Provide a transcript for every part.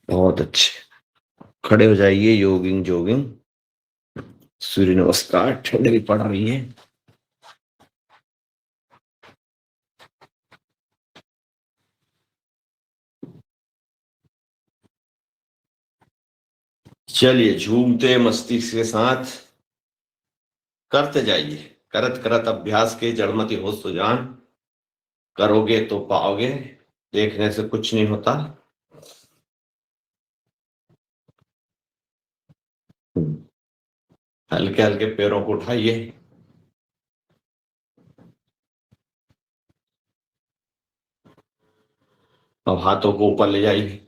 बहुत अच्छे। खड़े हो जाइए, योगिंग जोगिंग, सूर्य नमस्कार। ठंड भी पड़ रही है। चलिए, झूमते मस्ती के साथ करते जाइए। करत करत अभ्यास के जड़मति हो सुजान। करोगे तो पाओगे, देखने से कुछ नहीं होता। हल्के हल्के पैरों को उठाइए। अब हाथों को ऊपर ले जाइए।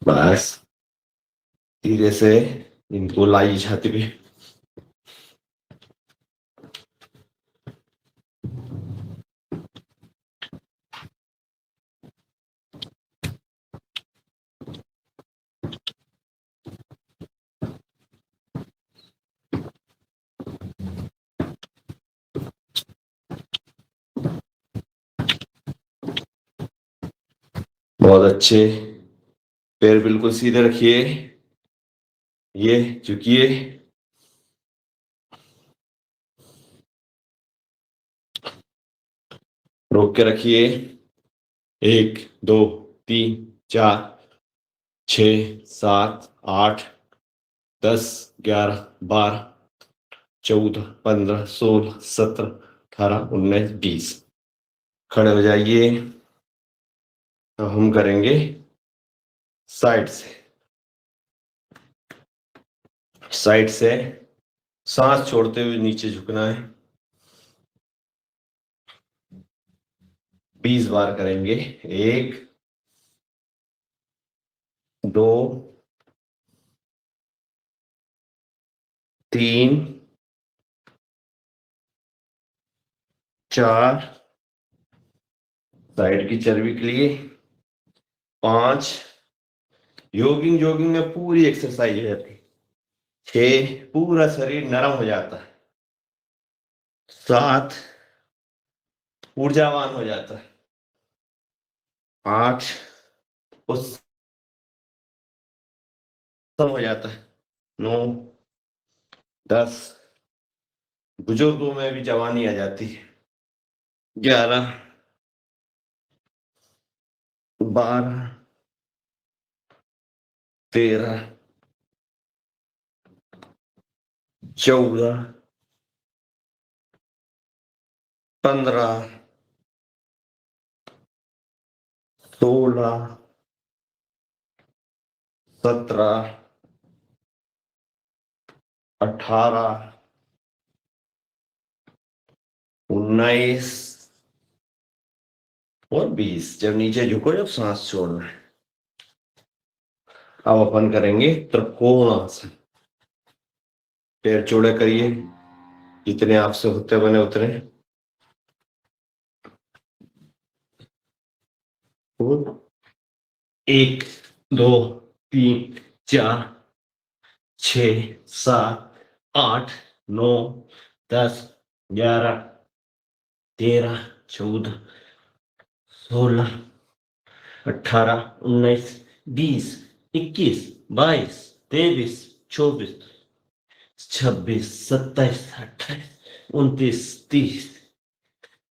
बस धीरे से इनको लाइए छाती पे। बहुत अच्छे। पैर बिल्कुल सीधे रखिए। ये झुकिए। रोक के रखिए। 1 2 3 4 6 7 8 10 11 12 14 15 16 17 18 19 20। खड़े हो जाइए। तो हम करेंगे साइड से। साइड से सांस छोड़ते हुए नीचे झुकना है। 20 बार करेंगे। 1 2 3 4। साइड की चर्बी के लिए 5। योगिंग जोगिंग में पूरी एक्सरसाइज हो जाती है। 6, पूरा शरीर नरम हो जाता है। 7, ऊर्जावान हो जाता है। 8, उत्सव हो जाता है। 9, 10, बुजुर्गों में भी जवानी आ जाती है। 11, 12, 13, 14, 15, 16, 17, 18, 19 और 20। जब नीचे झुको, जब सांस छोड़ना है। अब अपन करेंगे त्रिकोणासन। पैर चौड़े करिए, जितने आपसे होते बने उतने। 1 2 3 4 5 6 7 8 9 10 11 12 13 14 15 16 18 19 20 21 22 23 24 25 26 27 28 29 30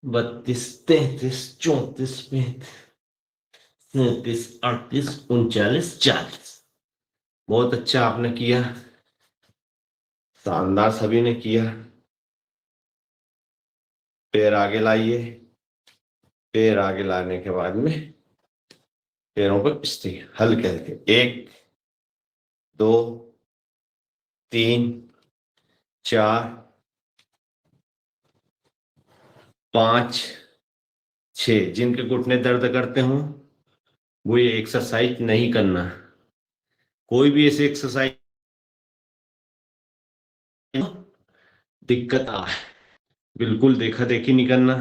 32 33 34 35 36 37 38 39 40। बहुत अच्छा आपने किया। शानदार, सभी ने किया। पैर आगे लाइए। पैर आगे लाने के बाद में पैरों पर पिसती हल्के हल्के। 1 2 3 4 5 6। जिनके घुटने दर्द करते हो वो ये एक्सरसाइज नहीं करना। कोई भी ऐसी एक्सरसाइज दिक्कत आ बिल्कुल देखा देखी नहीं करना,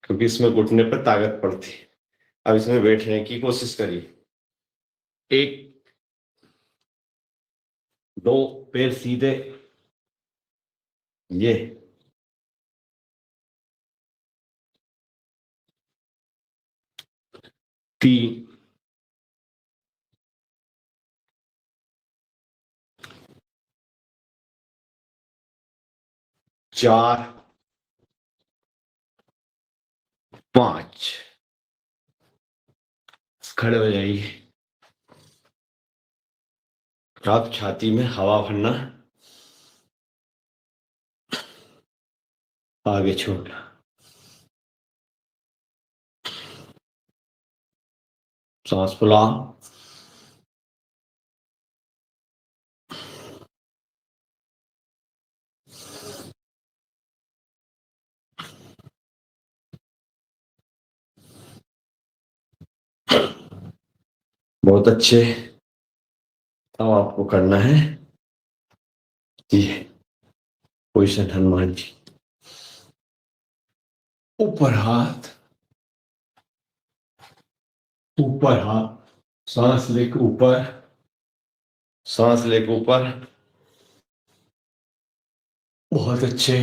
क्योंकि इसमें घुटने पर ताकत पड़ती है। अब इसमें बैठने की कोशिश करिए। एक, दो, पैर सीधे, ये, तीन, चार, पांच। खड़े हो जाइए। आप छाती में हवा भरना, आगे छोड़ना। सांस फुलाओ। बहुत अच्छे। अब आपको करना है ये पोजीशन हनुमान जी। ऊपर हाथ, ऊपर हाथ, सांस लेके ऊपर, सांस लेके ऊपर। बहुत अच्छे।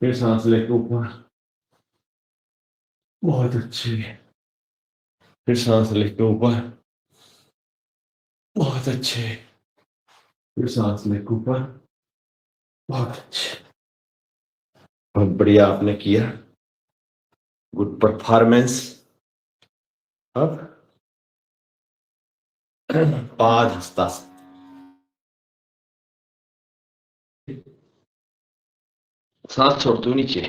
फिर सांस लेके ऊपर। बहुत अच्छे। फिर सांस लेके ऊपर। बहुत अच्छे। फिर सांस लेके ऊपर। बहुत अच्छे। बहुत बढ़िया आपने किया। Good performance. अब पाद हस्तासन। सांस छोड़ते हुए नीचे,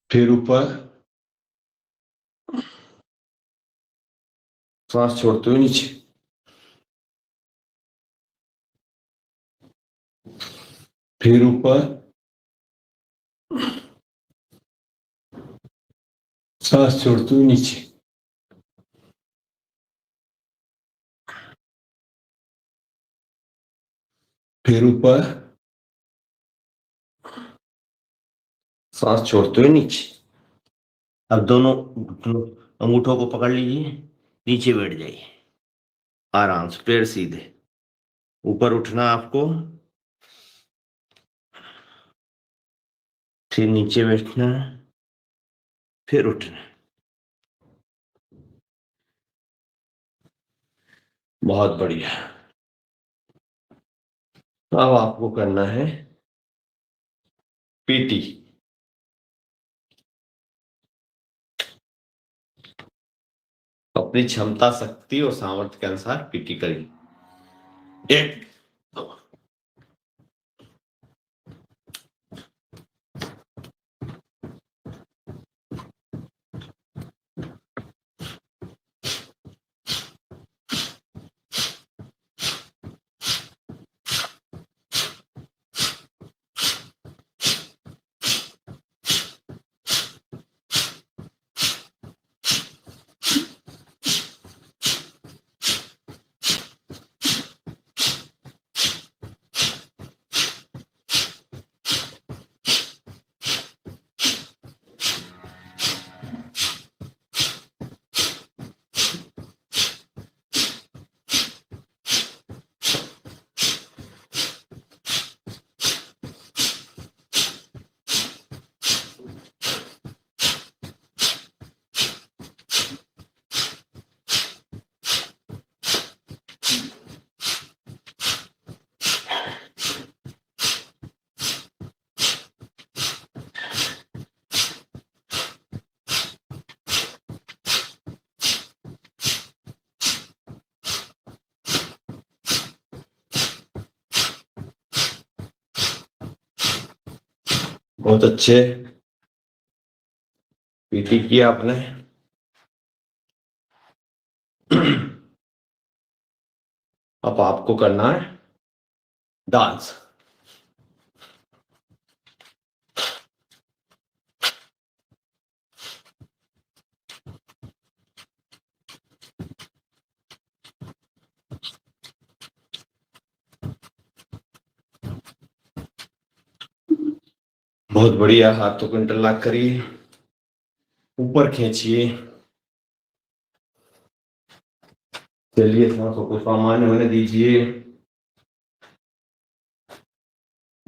फिर ऊपर, सांस छोड़ते हुए नीचे, फिर ऊपर, सांस छोड़ते हुए नीचे, फिर ऊपर, सांस छोड़ते हुए नीचे। अब दोनों अंगूठों को पकड़ लीजिए, नीचे बैठ जाइए आराम से, पैर सीधे। ऊपर उठना आपको, फिर नीचे बैठना, फिर उठना। बहुत बढ़िया। अब आपको करना है पीटी। अपनी क्षमता, शक्ति और सामर्थ्य के अनुसार पीटी करिए। एक, बहुत अच्छे। पीटी किया आपने। अब आपको करना है डांस। बहुत बढ़िया। हाथों को इंटरलॉक करिए, ऊपर खींचिए। चलिए, सांसों को सामान्य होने दीजिए।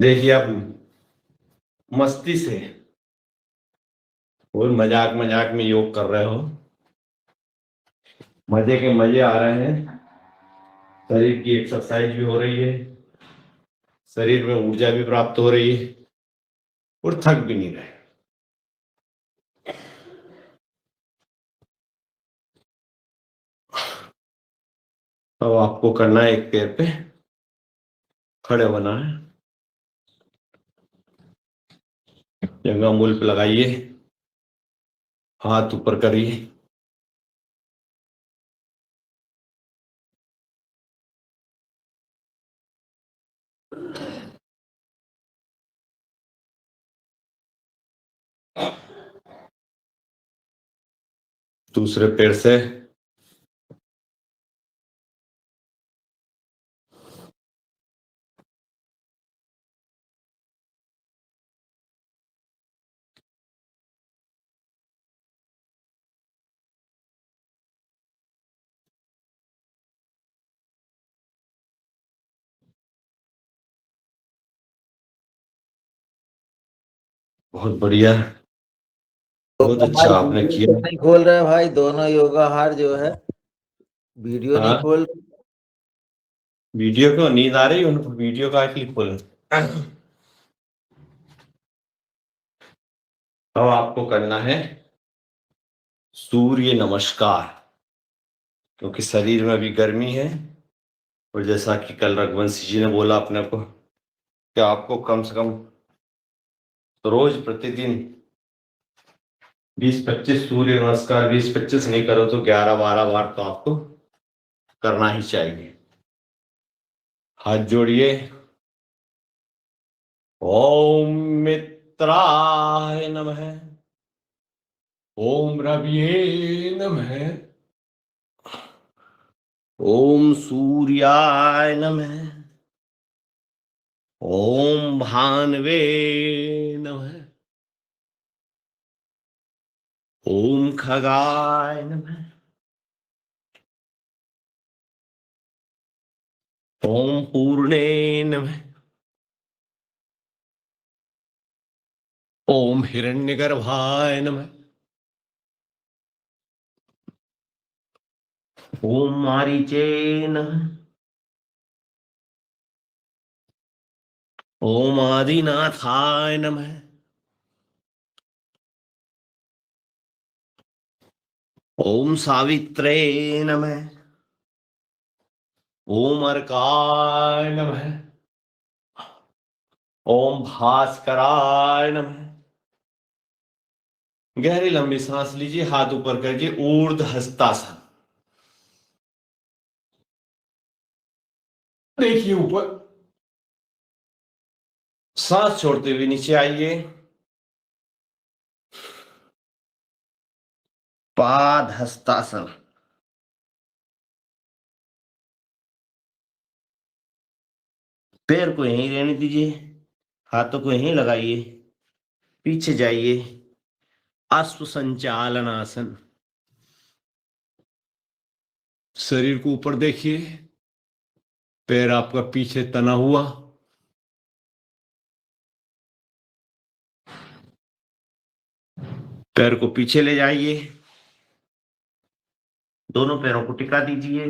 देखिए, आप मस्ती से और मजाक मजाक में योग कर रहे हो। मजे के मजे आ रहे हैं। शरीर की एक्सरसाइज भी हो रही है, शरीर में ऊर्जा भी प्राप्त हो रही है और थक भी नहीं रहे। अब आपको करना है, एक पैर पे खड़े होना है। जंघा मूल पे लगाइए, हाथ ऊपर करिए। दूसरे पैर से बहुत बढ़िया, बहुत अच्छा भाई आपने वीडियो किया। तो नहीं खोल रहे भाई, दोनों योगाहार जो है वीडियो नहीं हाँ, खोल। वीडियो क्यों नींद आ रही है उनको? वीडियो का क्लिक खोल। अब आपको करना है सूर्य नमस्कार, क्योंकि शरीर में अभी गर्मी है। और जैसा कि कल रघुवंशी जी ने बोला अपने को कि आपको कम से कम रोज प्रतिदिन 20-25 सूर्य नमस्कार, 20-25 नहीं करो तो 11-12 बार तो आपको करना ही चाहिए। हाथ जोड़िए। ओम मित्राय नमः, ओम रविये नमः, ओम सूर्याय नमः, ओम भानवे नमः, ओम खगाय नमः, ओम पूर्णे नमः, ओम हिरण्यगर्भाय नमः, ओम मारीचे नमः, ओम आदिनाथाय नमः, ओम सावित्रे नमः, ओम अर्काय नमः, ओम भास्कराय नमः। गहरी लंबी सांस लीजिए, हाथ ऊपर करके ऊर्ध्व हस्तासन। देखिए ऊपर, सांस छोड़ते हुए नीचे आइए। पाद हस्तासन। पैर को यहीं रहने दीजिए, हाथों को यहीं लगाइए, पीछे जाइए। अश्व संचालन आसन। शरीर को ऊपर देखिए, पैर आपका पीछे तना हुआ। पैर को पीछे ले जाइए, दोनों पैरों को टिका दीजिए।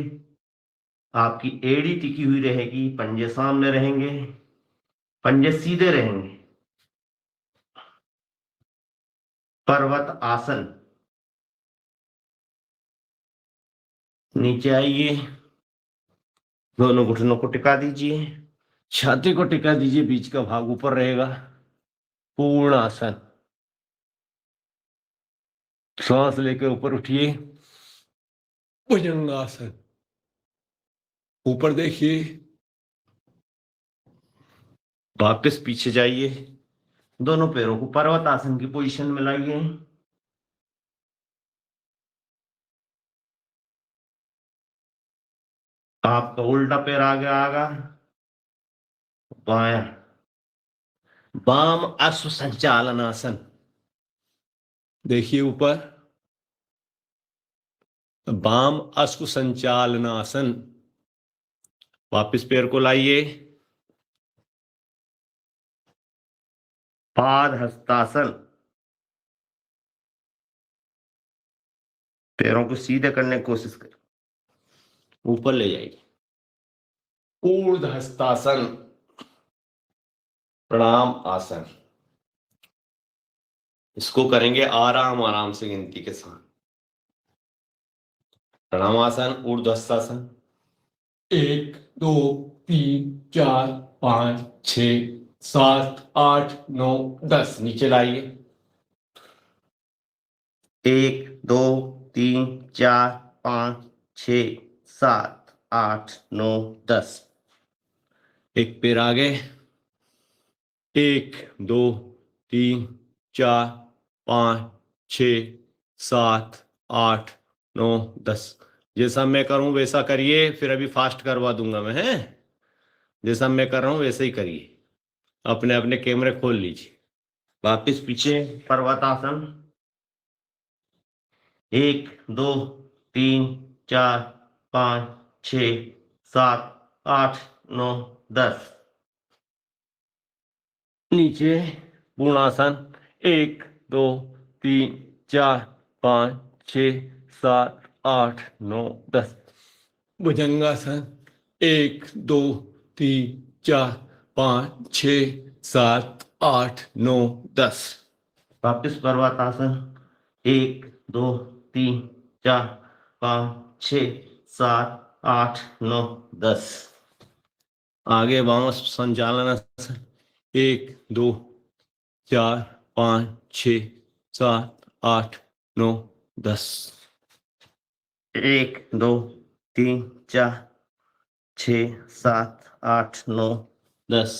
आपकी एड़ी टिकी हुई रहेगी, पंजे सामने रहेंगे, पंजे सीधे रहेंगे। पर्वत आसन। नीचे आइए, दोनों घुटनों को टिका दीजिए, छाती को टिका दीजिए, बीच का भाग ऊपर रहेगा। पूर्ण आसन। सांस लेकर ऊपर उठिए, भुजंगासन। ऊपर देखिए, वापस पीछे जाइए, दोनों पैरों को पर्वत आसन की पोजीशन में लाइए। आपका उल्टा पैर आगे आगा, बायां, वाम अश्व संचालनासन, देखिए ऊपर, वाम अश्व संचालनासन। वापिस पैर को लाइए, पाद हस्तासन, पैरों को सीधे करने की कोशिश करें, ऊपर ले जाइए। ऊर्ध्व हस्तासन, प्रणाम आसन। इसको करेंगे आराम आराम से गिनती के साथ। प्रणामासन, ऊर्ध्व हस्तासन। 1 2 3 4 5 6 7 8 9 10, नीचे लाइए। 1 2 3 4 5 6 7 8 9 10, एक पैर आगे। 1 2 3 4 5 6 7 8 9 10। जैसा मैं करूं वैसा करिए, फिर अभी फास्ट करवा दूंगा मैं, हैं? जैसा मैं कर रहा हूं वैसे ही करिए। अपने अपने कैमरे खोल लीजिए। वापिस पीछे, पर्वतासन। 1 2 3 4 5 6 7 8 9 10, नीचे पूर्णासन। 1 2 3 4 5 6 7 8 9 10, भुजंगासन। 1 2 3 4 5 6 7 8 9 10, वापिस पर्वतासन। 1 2 3 4 5 6 7 8 9 10, आगे वाम संचालनासन। 1 2 4 5 6 7 8 9 10, 1 2 3 4 6 7 8 9 10,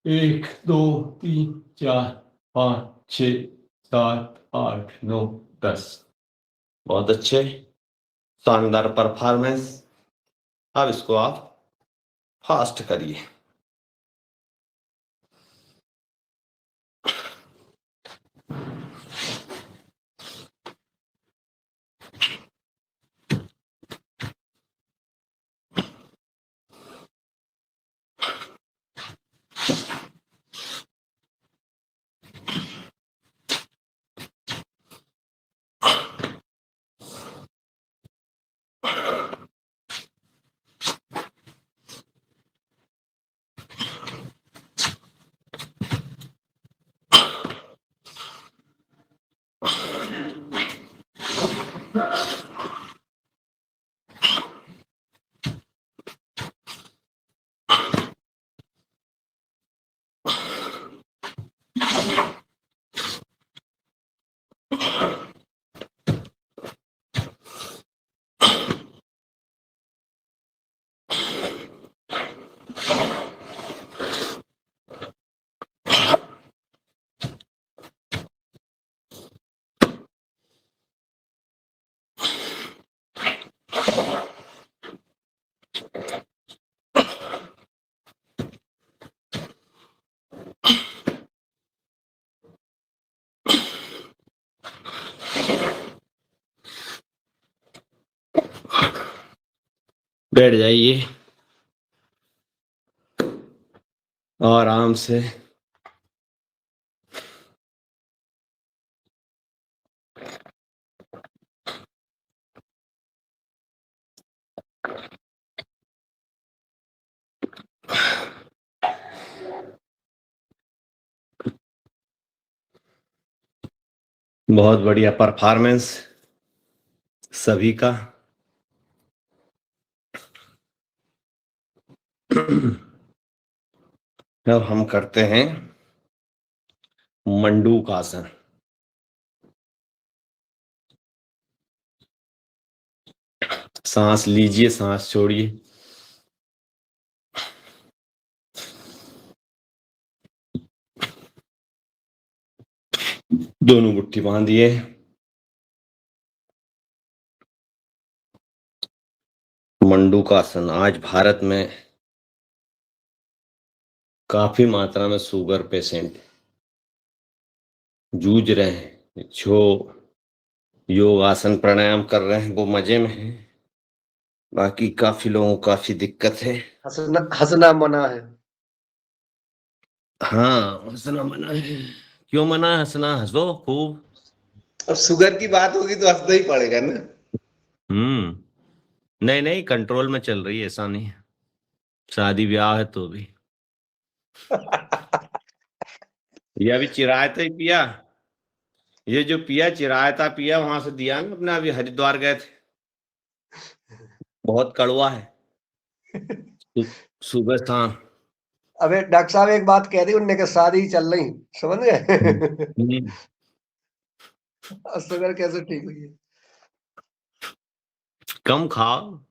1 2 3 4 5 6 7 8 9 10। बहुत अच्छे, शानदार परफॉर्मेंस। अब इसको आप फास्ट करिए। बैठ जाइए आराम से। बहुत बढ़िया परफॉर्मेंस सभी का। अब हम करते हैं मंडूक आसन। सांस लीजिए, सांस छोड़िए। दोनों मुट्ठी बांधिए। मंडूक आसन आज भारत में काफी मात्रा में शुगर पेशेंट जूझ रहे हैं। जो योग आसन प्राणायाम कर रहे हैं वो मजे में हैं, बाकी काफी लोगों को काफी दिक्कत है। हंसना हंसना मना है। हाँ, हंसना मना है। क्यों मना है? हंसना, हंसो खूब। अब शुगर की बात होगी तो हंसना ही पड़ेगा ना। नहीं नहीं, कंट्रोल में चल रही है, ऐसा नहीं है। शादी ब्याह है तो भी। ये अभी चिरायता ही पिया। ये जो पिया चिरायता पिया, वहां से दिया ना अपने, अभी हरिद्वार गए थे। बहुत कड़वा है। सु- सुबह शाम। अबे डॉक्टर साहब एक बात कह दी उनने कि शादी चल रही, समझ गए। हम्म। और शुगर कैसे ठीक हुई है। कम खाओ,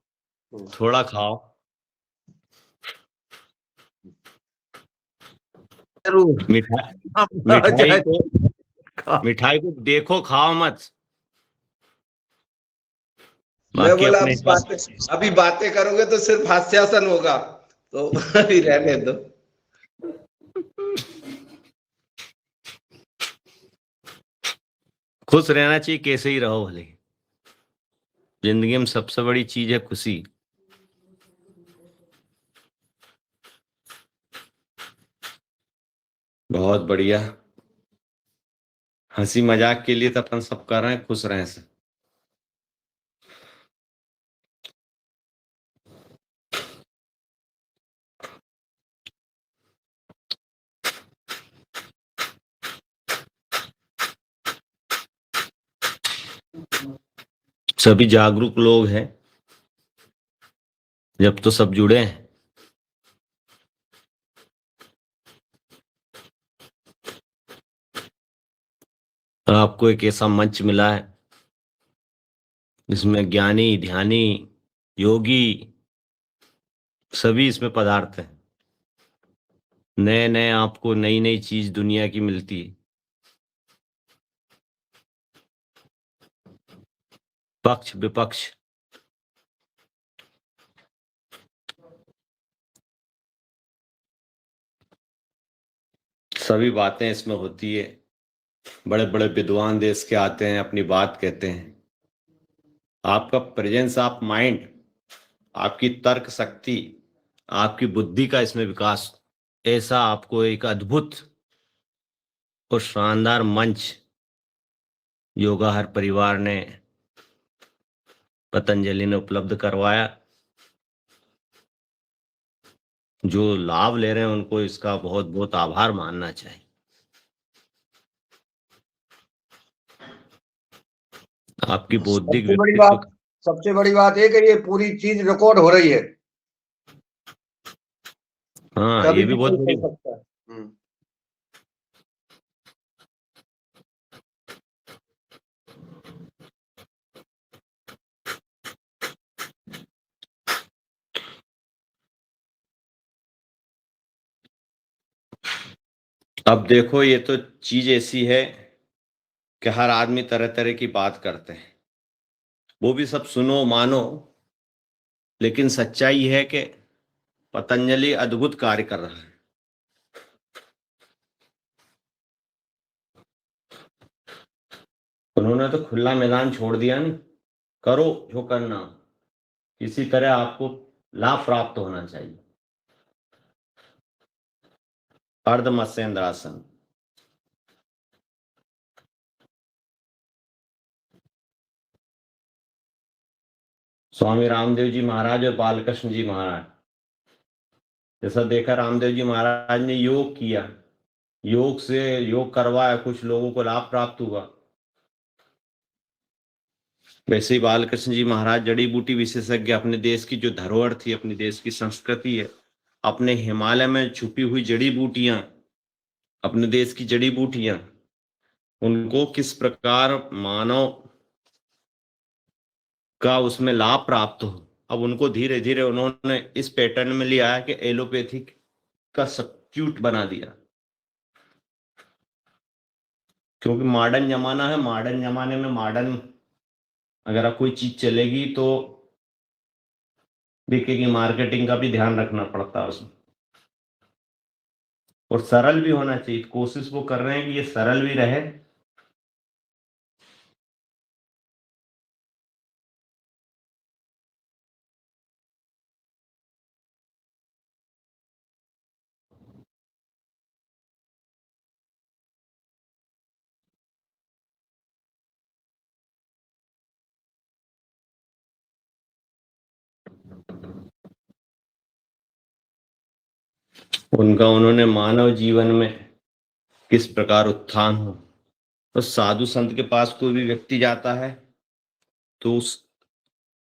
थोड़ा खाओ। जरूर। मिठाई आ जाए मिठाई को देखो, खाओ मत। मैं बाकी बोला अपने हिसाब। अभी बातें करोगे तो सिर्फ हास्यासन होगा, तो अभी रहने दो। खुश रहना चाहिए, कैसे ही रहो भले। जिंदगी में सबसे बड़ी चीज है खुशी। बहुत बढ़िया। हंसी मजाक के लिए तो अपन सब कर रहे हैं, खुश रहें से। सभी जागरूक लोग हैं जब तो सब जुड़े हैं। आपको एक ऐसा मंच मिला है जिसमें ज्ञानी ध्यानी योगी सभी इसमें पदार्थ हैं। नए नए आपको नई नई चीज दुनिया की मिलती है। पक्ष विपक्ष सभी बातें इसमें होती है। बड़े बड़े विद्वान देश के आते हैं, अपनी बात कहते हैं। आपका प्रेजेंस ऑफ माइंड, आपकी तर्क शक्ति, आपकी बुद्धि का इसमें विकास, ऐसा आपको एक अद्भुत और शानदार मंच योगा हर परिवार ने, पतंजलि ने उपलब्ध करवाया। जो लाभ ले रहे हैं उनको इसका बहुत बहुत आभार मानना चाहिए। आपकी बौद्धिक सबसे बड़ी व्यक्तित्व। बात सबसे बड़ी बात ये कि ये पूरी चीज रिकॉर्ड हो रही है, हाँ, कभी ये भी भी बहुत कोई बड़ी। कर सकता है। अब देखो, ये तो चीज ऐसी है कि हर आदमी तरह तरह की बात करते हैं, वो भी सब सुनो मानो। लेकिन सच्चाई है कि पतंजलि अद्भुत कार्य कर रहा है। उन्होंने तो खुला मैदान छोड़ दिया नहीं, करो जो करना, किसी तरह आपको लाभ प्राप्त होना चाहिए। अर्ध मत्स्येंद्रासन। स्वामी रामदेव जी महाराज और बालकृष्ण जी महाराज, जैसा देखा रामदेव जी महाराज ने योग किया, योग से योग करवाया, कुछ लोगों को लाभ प्राप्त हुआ। वैसे ही बालकृष्ण जी महाराज जड़ी बूटी विशेषज्ञ, अपने देश की जो धरोहर थी, अपने देश की संस्कृति है, अपने हिमालय में छुपी हुई जड़ी बूटियां, अपने देश की जड़ी बूटियां, उनको किस प्रकार मानव का उसमें लाभ प्राप्त हो। अब उनको धीरे धीरे उन्होंने इस पैटर्न में लिया है कि एलोपैथिक का सब्स्टिट्यूट बना दिया। क्योंकि मॉडर्न जमाना है, मॉडर्न जमाने में मॉडर्न अगर आप कोई चीज चलेगी तो बिकेगी, मार्केटिंग का भी ध्यान रखना पड़ता है उसमें। और सरल भी होना चाहिए। कोशिश वो कर रहे हैं कि ये सरल भी रहे। उन्होंने मानव जीवन में किस प्रकार उत्थान हो, तो साधु संत के पास कोई भी व्यक्ति जाता है तो उस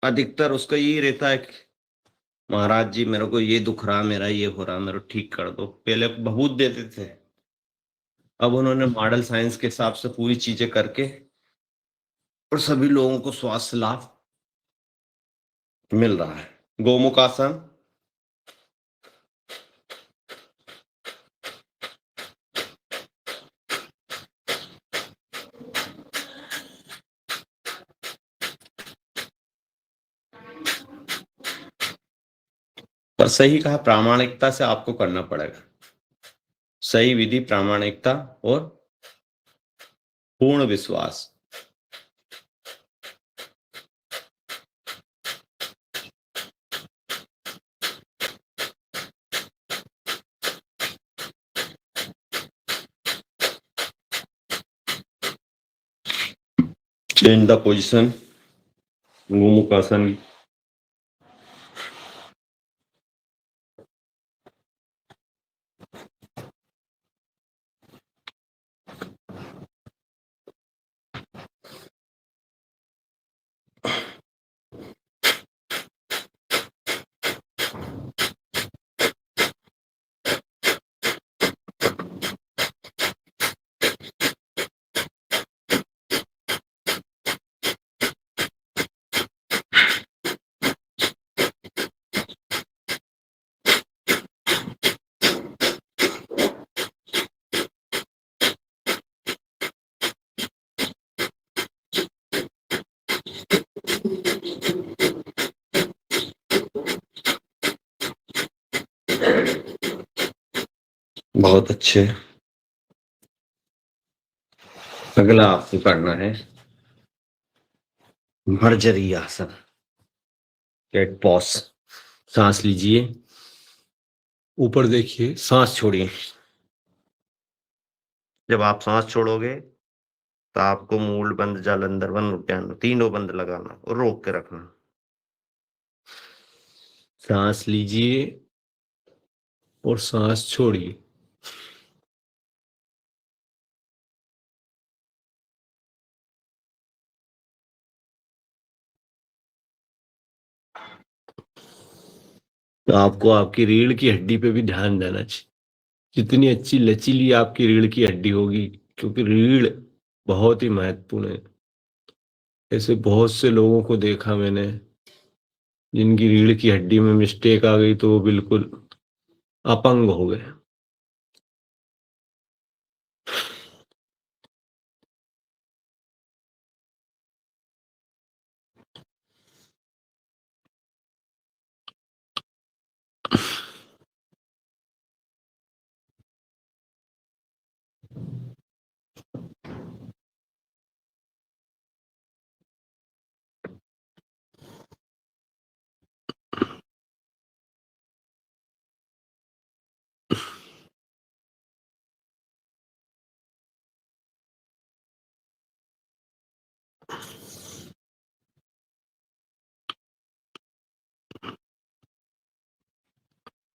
अधिकतर उसका यही रहता है कि महाराज जी मेरे को ये दुख रहा, मेरा ये हो रहा, मेरे को ठीक कर दो। पहले बहुत देते थे, अब उन्होंने मॉडल साइंस के हिसाब से पूरी चीजें करके और सभी लोगों को स्वास्थ्य लाभ मिल रहा है। गोमुख आसन, पर सही कहा, प्रामाणिकता से आपको करना पड़ेगा। सही विधि, प्रामाणिकता और पूर्ण विश्वास। चेंज द पोजिशन, गोमुख आसन। बहुत अच्छे। अगला आपको करना है भर्जरी आसन, कैट पॉज। सांस लीजिए, ऊपर देखिए, सांस छोड़िए। जब आप सांस छोड़ोगे तो आपको मूल बंद, जालंधर बंद, उद्यान तीनों बंद लगाना और रोक के रखना। सांस लीजिए और सांस छोड़िए। तो आपको आपकी रीढ़ की हड्डी पे भी ध्यान देना चाहिए। जितनी अच्छी लचीली आपकी रीढ़ की हड्डी होगी, क्योंकि रीढ़ बहुत ही महत्वपूर्ण है। ऐसे बहुत से लोगों को देखा मैंने जिनकी रीढ़ की हड्डी में मिस्टेक आ गई तो वो बिल्कुल अपंग हो गए।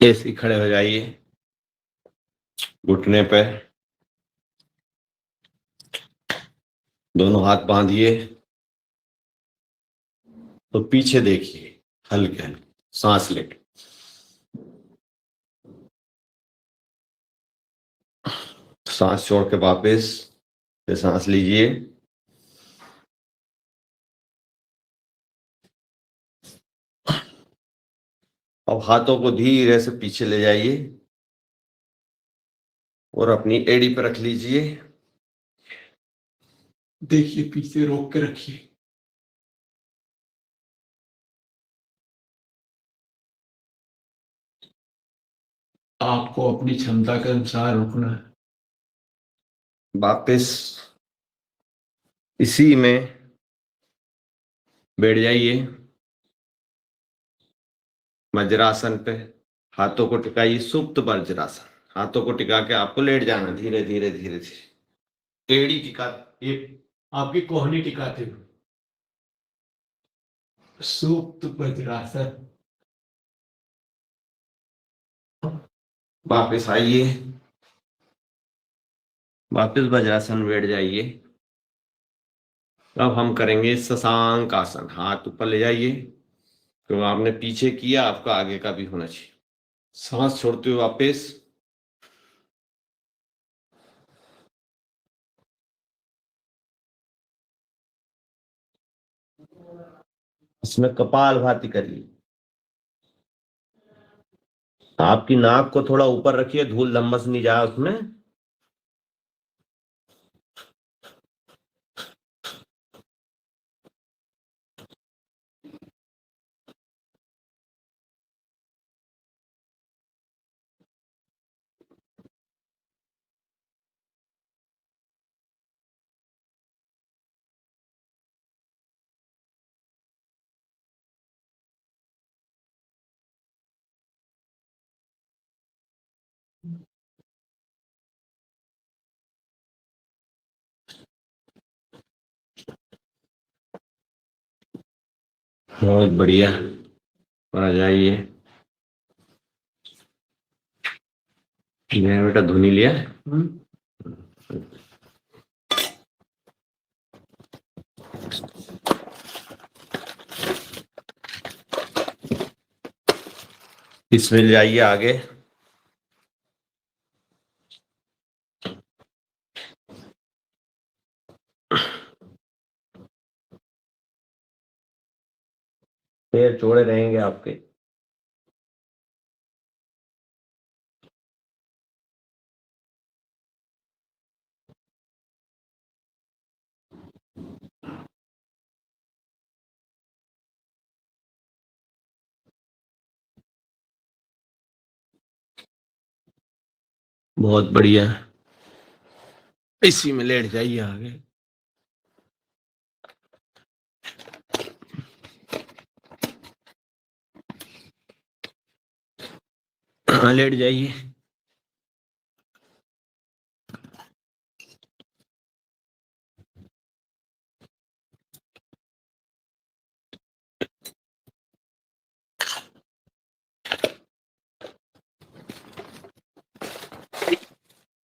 ऐसे ही खड़े हो जाइए, घुटने पे दोनों हाथ बांधिए, तो पीछे देखिए, हल्के हल्के सांस लेके। सांस छोड़ के वापस से सांस लीजिए। अब हाथों को धीरे से पीछे ले जाइए और अपनी एड़ी पर रख लीजिए। देखिए, पीछे रोक के रखिए। आपको अपनी क्षमता के अनुसार रुकना है। वापस इसी में बैठ जाइए, वज्रासन पे। हाथों को टिकाइए, सुप्त वज्रासन। हाथों को टिका के आपको लेट जाना, धीरे धीरे धीरे धीरे। एड़ी टिका, ये आपकी कोहनी टिकाते हुए सुप्त वज्रासन। वापस आइए, वापस वज्रासन में बैठ जाइए। अब हम करेंगे शशांक आसन। हाथ ऊपर ले जाइए, तो आपने पीछे किया, आपका आगे का भी होना चाहिए। सांस छोड़ते हुए वापस। इसमें कपालभाति करिए। आपकी नाक को थोड़ा ऊपर रखिए, धूल धम्मस नहीं जाए उसमें। बहुत बढ़िया, आ जाइए। ये बेटा धुनी लिया है? इसमें जाइए आगे। पैर चौड़े रहेंगे आपके। बहुत बढ़िया, इसी में लेट जाइए आगे। हाँ, लेट जाइए।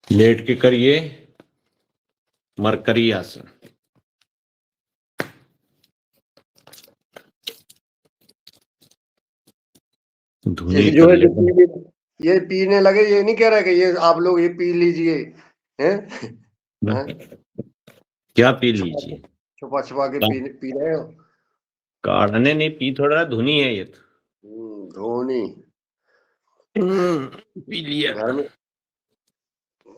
लेट के करिए मरकरी आसन। धुनी ये जो कर है जो लेते। ये पीने लगे, ये नहीं कह रहा कि ये आप लोग ये पी लीजिए, हैं? हैं? क्या पी छुपा लीजिए? छुपा छुपा के पी रहे हो। काढ़ने नहीं पी, थोड़ा धुनी है ये तो। धोनी पी लिया। घर में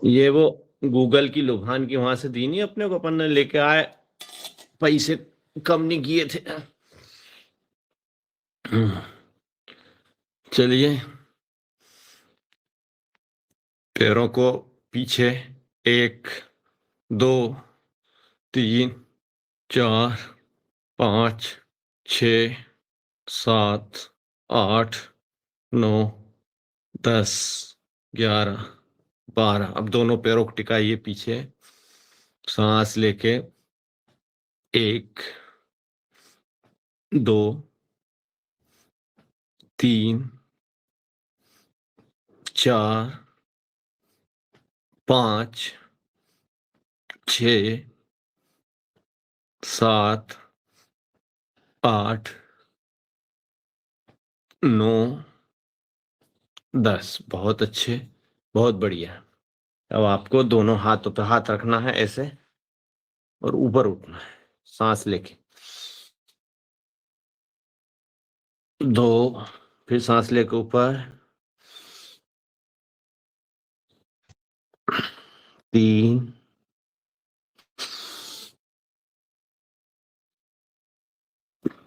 ये वो गूगल की लुभान की वहां से दी नहीं अपने को, अपन ने लेके आए, पैसे कम नहीं किए थे। चलिए, पैरों को पीछे, 1 2 3 4 5 6 7 8 9 10 11 12। अब दोनों पैरों को टिकाइए पीछे, सांस लेके। 1 2 3 4 5 6 7 8 9 10। बहुत अच्छे, बहुत बढ़िया। अब आपको दोनों हाथों पे हाथ रखना है ऐसे, और ऊपर उठना है सांस लेके। 2, फिर सांस लेके ऊपर। 3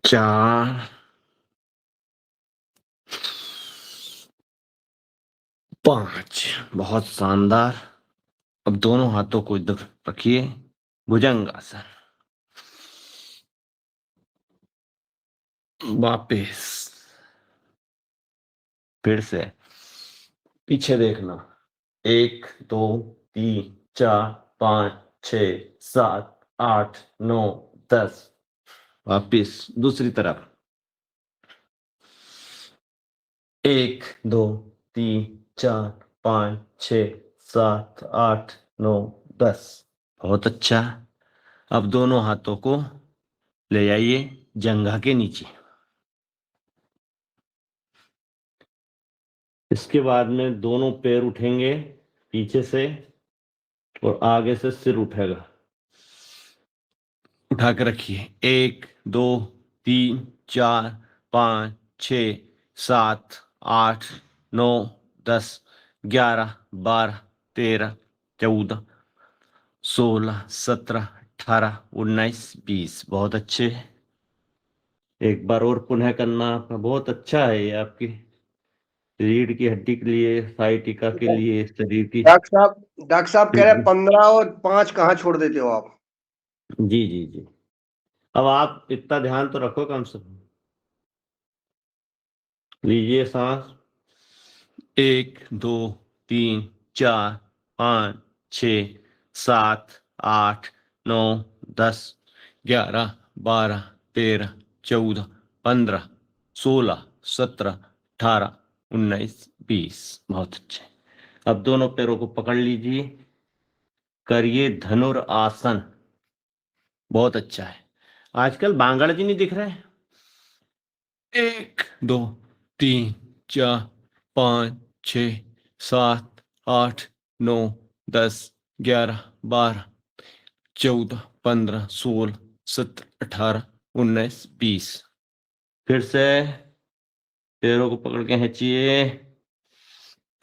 4 5। बहुत शानदार। अब दोनों हाथों को इधर रखिए, भुजंगासन। वापिस फिर से पीछे देखना। 1 2 3 4 5 6 7 8 9 10। वापिस दूसरी तरफ। 1 2 3 4 5 6 7 8 9 10। बहुत अच्छा। अब दोनों हाथों को ले जाइए जंघा के नीचे। इसके बाद में दोनों पैर उठेंगे पीछे से और आगे से सिर उठेगा। उठा के रखिए। 1 2 3 4 5 6 7 8 9 10 11 12 13 14 16 17 18 19 20। बहुत अच्छे। एक बार और पुनः करना। आपका बहुत अच्छा है ये, आपकी रीढ़ की हड्डी के लिए, साइटिका के लिए, शरीर की। डॉक्टर साहब कह रहे हैं 15 और 5 कहाँ छोड़ देते हो आप? जी जी जी। अब आप इतना ध्यान तो रखो कम से कम। लीजिए सांस। 1 2 3 4 5 6 7 8 9 10 11 12 13 14 15 16 17 18 19 20। बहुत अच्छे। अब दोनों पैरों को पकड़ लीजिए, करिए धनुरासन। बहुत अच्छा है। आजकल बांगड़ जी नहीं दिख रहे। 1 2 3 4 5 6 7 8 9 10 11 12 14 15 16 17 18 19 20। फिर से पैरों को पकड़ के खींचिए।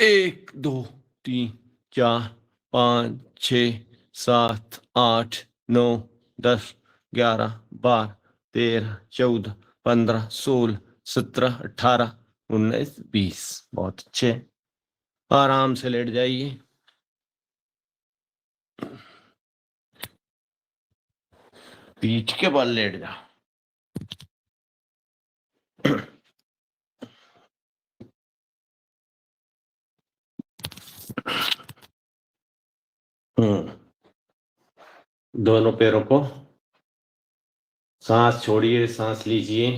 1 2 3 4 5 6 7 8 9 10 11 12 13 14 15 16 17 18 19 20। बहुत अच्छे। आराम से लेट जाइए। पीठ के बल लेट जाओ। दोनों पैरों को सांस छोड़िए, सांस लीजिए।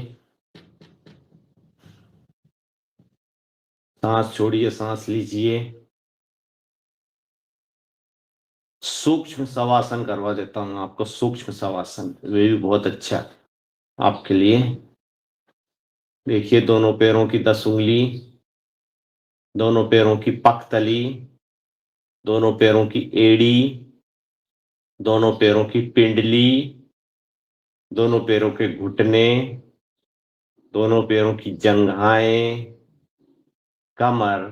सांस छोड़िए, सांस लीजिए। सूक्ष्म शवासन करवा देता हूं आपको। सूक्ष्म शवासन वे भी बहुत अच्छा है आपके लिए। देखिए दोनों पैरों की 10 उंगली, दोनों पैरों की पखतली, दोनों पैरों की एड़ी, दोनों पैरों की पिंडली, दोनों पैरों के घुटने, दोनों पैरों की जंघाएं, कमर,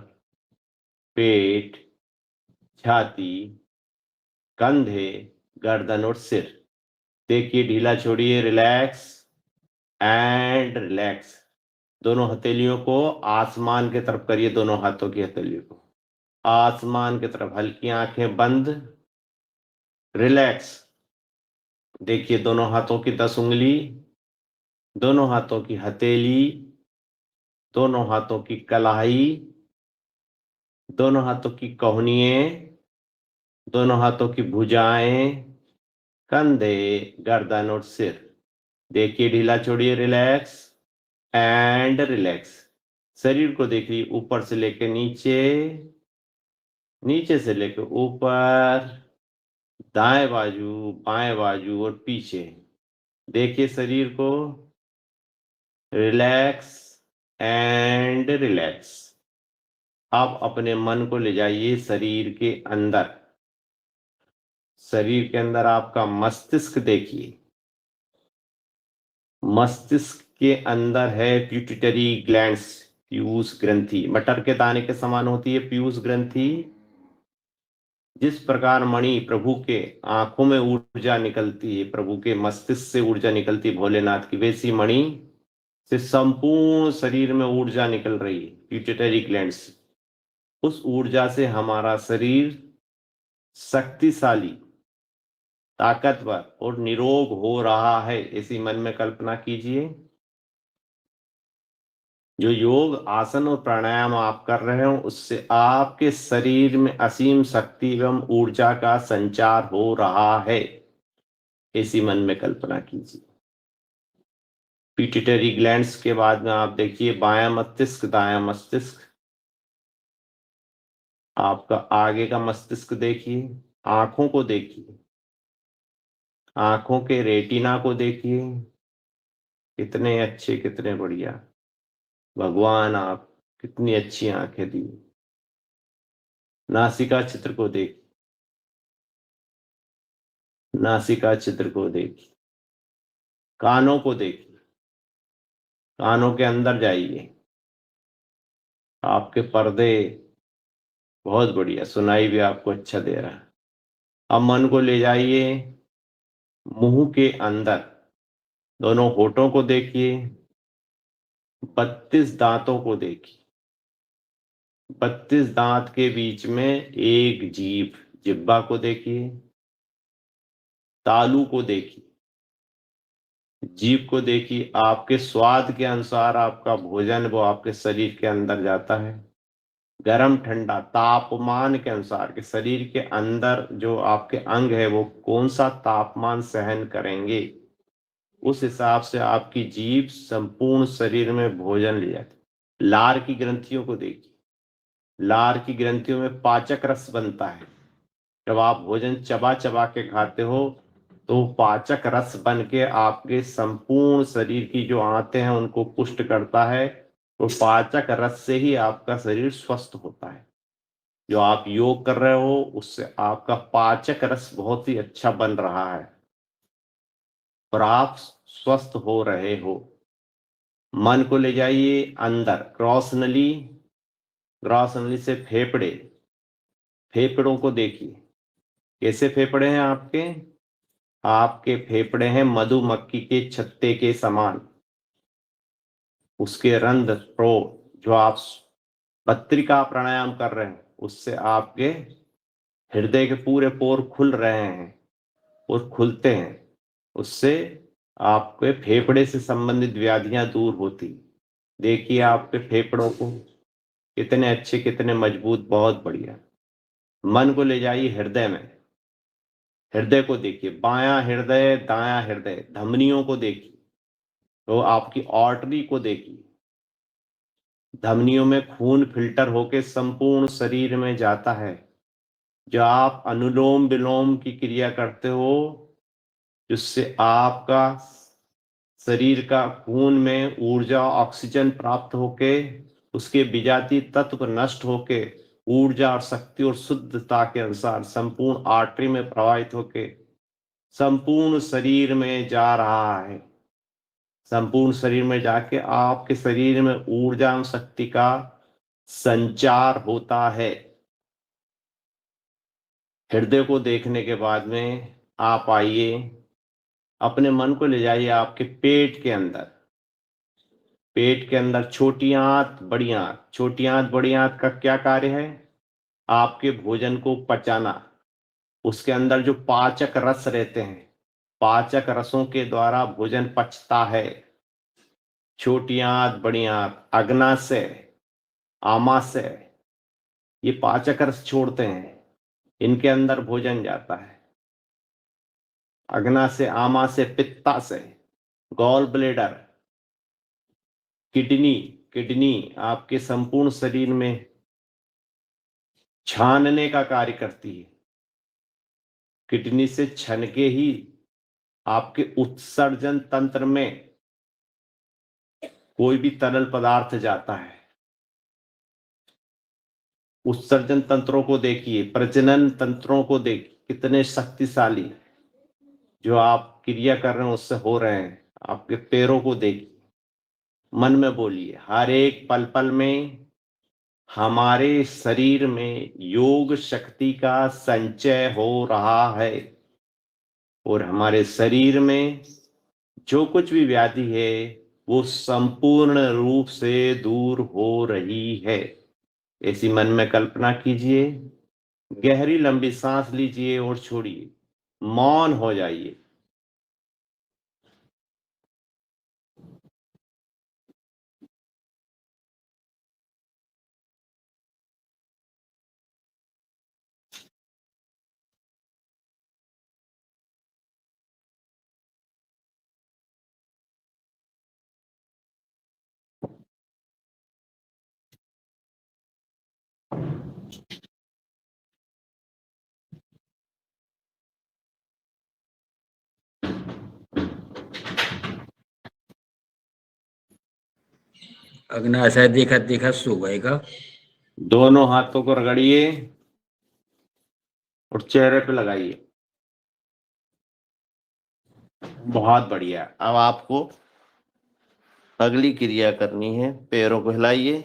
पेट, छाती, कंधे, गर्दन और सिर। देखिए ढीला छोड़िए, रिलैक्स एंड रिलैक्स। दोनों हथेलियों को आसमान की तरफ करिए। दोनों हाथों की हथेलियों को आसमान की तरफ। हल्की आंखें बंद, रिलैक्स। देखिए दोनों हाथों की 10 उंगली, दोनों हाथों की हथेली, दोनों हाथों की कलाई, दोनों हाथों की कहुनियें, दोनों हाथों की भुजाएं, कंधे, गर्दन और सिर। देखिए ढीला छोड़िए, रिलैक्स एंड रिलैक्स। शरीर को देखिए ऊपर से लेकर नीचे, नीचे से लेकर ऊपर, दाएं बाजू, बाएं बाजू और पीछे। देखिए शरीर को, रिलैक्स एंड रिलैक्स। आप अपने मन को ले जाइए शरीर के अंदर। शरीर के अंदर आपका मस्तिष्क देखिए। मस्तिष्क के अंदर है पिट्यूटरी ग्लैंड्स, पीयूष ग्रंथि। मटर के दाने के समान होती है पीयूष ग्रंथि। जिस प्रकार मणि प्रभु के आंखों में ऊर्जा निकलती है, प्रभु के मस्तिष्क से ऊर्जा निकलती है भोलेनाथ की, वैसी मणि से संपूर्ण शरीर में ऊर्जा निकल रही है पिट्यूटरी ग्लैंड से। उस ऊर्जा से हमारा शरीर शक्तिशाली, ताकतवर और निरोग हो रहा है, ऐसी मन में कल्पना कीजिए। जो योग आसन और प्राणायाम आप कर रहे हो उससे आपके शरीर में असीम शक्ति एवं ऊर्जा का संचार हो रहा है, ऐसी मन में कल्पना कीजिए। पिट्यूटरी ग्लैंड्स के बाद में आप देखिए बायां मस्तिष्क, दायां मस्तिष्क, आपका आगे का मस्तिष्क देखिए, आंखों को देखिए, आंखों के रेटिना को देखिए, कितने अच्छे, कितने बढ़िया भगवान, आप कितनी अच्छी आंखें दी। नासिका चित्र को देखिए, नासिका चित्र को देखिए, कानों को देखिए, कानों के अंदर जाइए, आपके पर्दे बहुत बढ़िया, सुनाई भी आपको अच्छा दे रहा है। अब मन को ले जाइए मुंह के अंदर, दोनों होठों को देखिए, 32 दांतों को देखिए, 32 दांत के बीच में एक जीभ, जिह्वा को देखिए, तालू को देखिए, जीभ को देखिए। आपके स्वाद के अनुसार आपका भोजन वो आपके शरीर के अंदर जाता है, गर्म ठंडा तापमान के अनुसार के शरीर के अंदर जो आपके अंग है वो कौन सा तापमान सहन करेंगे, उस हिसाब से आपकी जीभ संपूर्ण शरीर में भोजन ले जाती। लार की ग्रंथियों को देखिए, लार की ग्रंथियों में पाचक रस बनता है। जब आप भोजन चबा चबा के खाते हो तो पाचक रस बन के आपके संपूर्ण शरीर की जो आंतें हैं उनको पुष्ट करता है, तो पाचक रस से ही आपका शरीर स्वस्थ होता है। जो आप योग कर रहे हो उससे आपका पाचक रस बहुत ही अच्छा बन रहा है और आप स्वस्थ हो रहे हो। मन को ले जाइए अंदर, क्रॉस नली, क्रॉस नली से फेफड़े, फेफड़ों को देखिए, कैसे फेफड़े हैं आपके? आपके फेफड़े हैं मधुमक्खी के छत्ते के समान। उसके रंध्र प्रो, जो आप भस्त्रिका प्राणायाम कर रहे हैं उससे आपके हृदय के पूरे पोर खुल रहे हैं और खुलते हैं, उससे आपके फेफड़े से संबंधित व्याधियां दूर होती। देखिए आपके फेफड़ों को कितने अच्छे, कितने मजबूत, बहुत बढ़िया। मन को ले जाइए हृदय में, हृदय को देखिए, बायां हृदय, दायां हृदय, धमनियों को देखिए, तो आपकी आर्टरी को देखिए, धमनियों में खून फिल्टर होके संपूर्ण शरीर में जाता है। जो आप अनुलोम विलोम की क्रिया करते हो जिससे आपका शरीर का खून में ऊर्जा, ऑक्सीजन प्राप्त होके उसके विजातीय तत्व नष्ट होके ऊर्जा और शक्ति और शुद्धता के अनुसार संपूर्ण आर्टरी में प्रवाहित होके संपूर्ण शरीर में जा रहा है। संपूर्ण शरीर में जाके आपके शरीर में ऊर्जा और शक्ति का संचार होता है। हृदय को देखने के बाद में आप आइए, अपने मन को ले जाइए आपके पेट के अंदर। पेट के अंदर छोटी आंत, बड़ी आंत। छोटी आंत, बड़ी आंत का क्या कार्य है? आपके भोजन को पचाना। उसके अंदर जो पाचक रस रहते हैं, पाचक रसों के द्वारा भोजन पचता है। छोटी आंत, बड़ी आंत, अग्नाशय, आमाशय, ये पाचक रस छोड़ते हैं, इनके अंदर भोजन जाता है। अग्नाशय, आमाशय, पित्ताशय, गॉल ब्लेडर, किडनी, किडनी आपके संपूर्ण शरीर में छानने का कार्य करती है। किडनी से छन के ही आपके उत्सर्जन तंत्र में कोई भी तरल पदार्थ जाता है। उत्सर्जन तंत्रों को देखिए, प्रजनन तंत्रों को देखिए, कितने शक्तिशाली जो आप क्रिया कर रहे हैं उससे हो रहे हैं। आपके पैरों को देखिए, मन में बोलिए, हर एक पल पल में हमारे शरीर में योग शक्ति का संचय हो रहा है और हमारे शरीर में जो कुछ भी व्याधि है वो संपूर्ण रूप से दूर हो रही है, ऐसी मन में कल्पना कीजिए, गहरी लंबी सांस लीजिए और छोड़िए, मौन हो जाइए। अग्नाशय देखा देखा सो गएगा। दोनों हाथों को रगड़िए और चेहरे पे लगाइए। बहुत बढ़िया। अब आपको अगली क्रिया करनी है, पैरों को हिलाइए।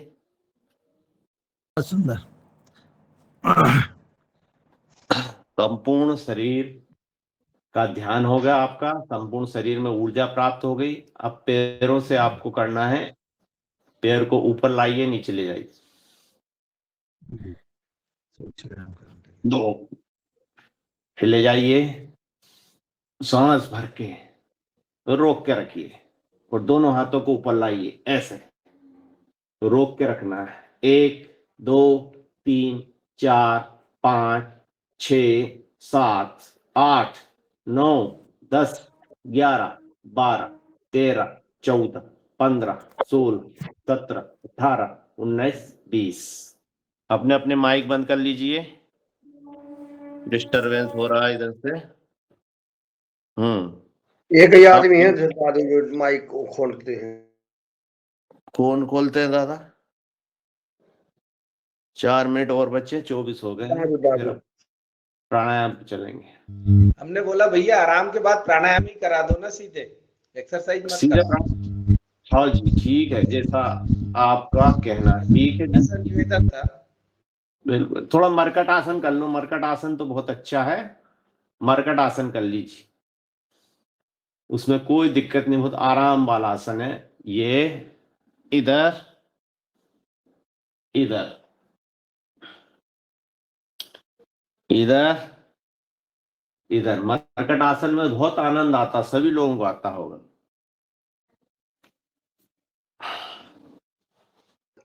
सुंदर। संपूर्ण शरीर का ध्यान होगा आपका, संपूर्ण शरीर में ऊर्जा प्राप्त हो गई। अब पैरों से आपको करना है, पैर को ऊपर लाइए, नीचे ले जाइए। 2 हिले जाइए, सांस भर के रोक के रखिए और दोनों हाथों को ऊपर लाइए, ऐसे रोक के रखना है। 1 2 3 4 5 6 7 8 9 10 11 12 13 14 15 16 17 18 19 20। अपने अपने माइक बंद कर लीजिए, डिस्टरबेंस हो रहा है इधर से। एक ही आदमी है जो माइक को खोलते हैं। कौन खोलते हैं दादा? 4 मिनट और बच्चे, 24 हो गए हैं। फिर अब प्राणायाम पे चलेंगे। हमने बोला भैया आराम के बाद प्राणायाम ही करा दो ना, सीधे एक्सरसाइज मत सीधे करा। हाँ जी, ठीक है, जैसा आपका कहना है, ठीक है जी। ऐसा निवेदन था। बिल्कुल, थोड़ा मरकट आसन कर लो। मरकट आसन तो बहुत अच्छा है, मरकट आसन कर लीजिए, उसमें कोई दिक्कत नहीं, बहुत आराम वाला आसन है ये। इधर इधर इधर इधर मरकट आसन में बहुत आनंद आता, सभी लोगों को आता होगा।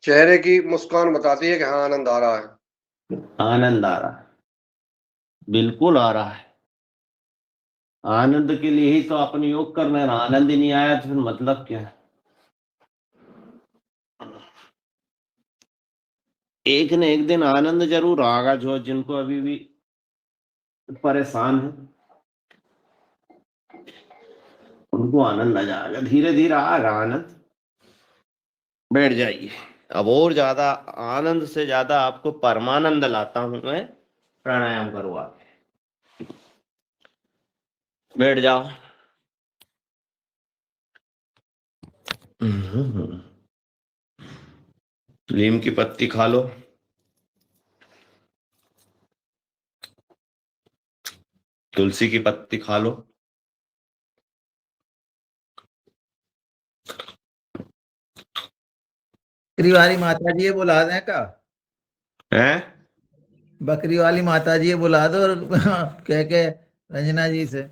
चेहरे की मुस्कान बताती है कि हाँ आनंद आ रहा है। आनंद आ रहा है, बिल्कुल आ रहा है। आनंद के लिए ही तो अपन योग कर रहे हैं। आनंद ही नहीं आया तो फिर मतलब क्या है? एक न एक दिन आनंद जरूर आएगा। जो जिनको अभी भी परेशान है उनको आनंद आ जाएगा, धीरे धीरे आएगा आनंद। बैठ जाइए। अब और ज्यादा आनंद से ज्यादा आपको परमानंद लाता हूं मैं। प्राणायाम करो आप, बैठ जाओ। नीम की पत्ती खा लो, तुलसी की पत्ती खा लो। बकरी वाली माता जी ये बुला दें का? है बकरी वाली माता जी ये बुला दो और कह के रंजना जी से।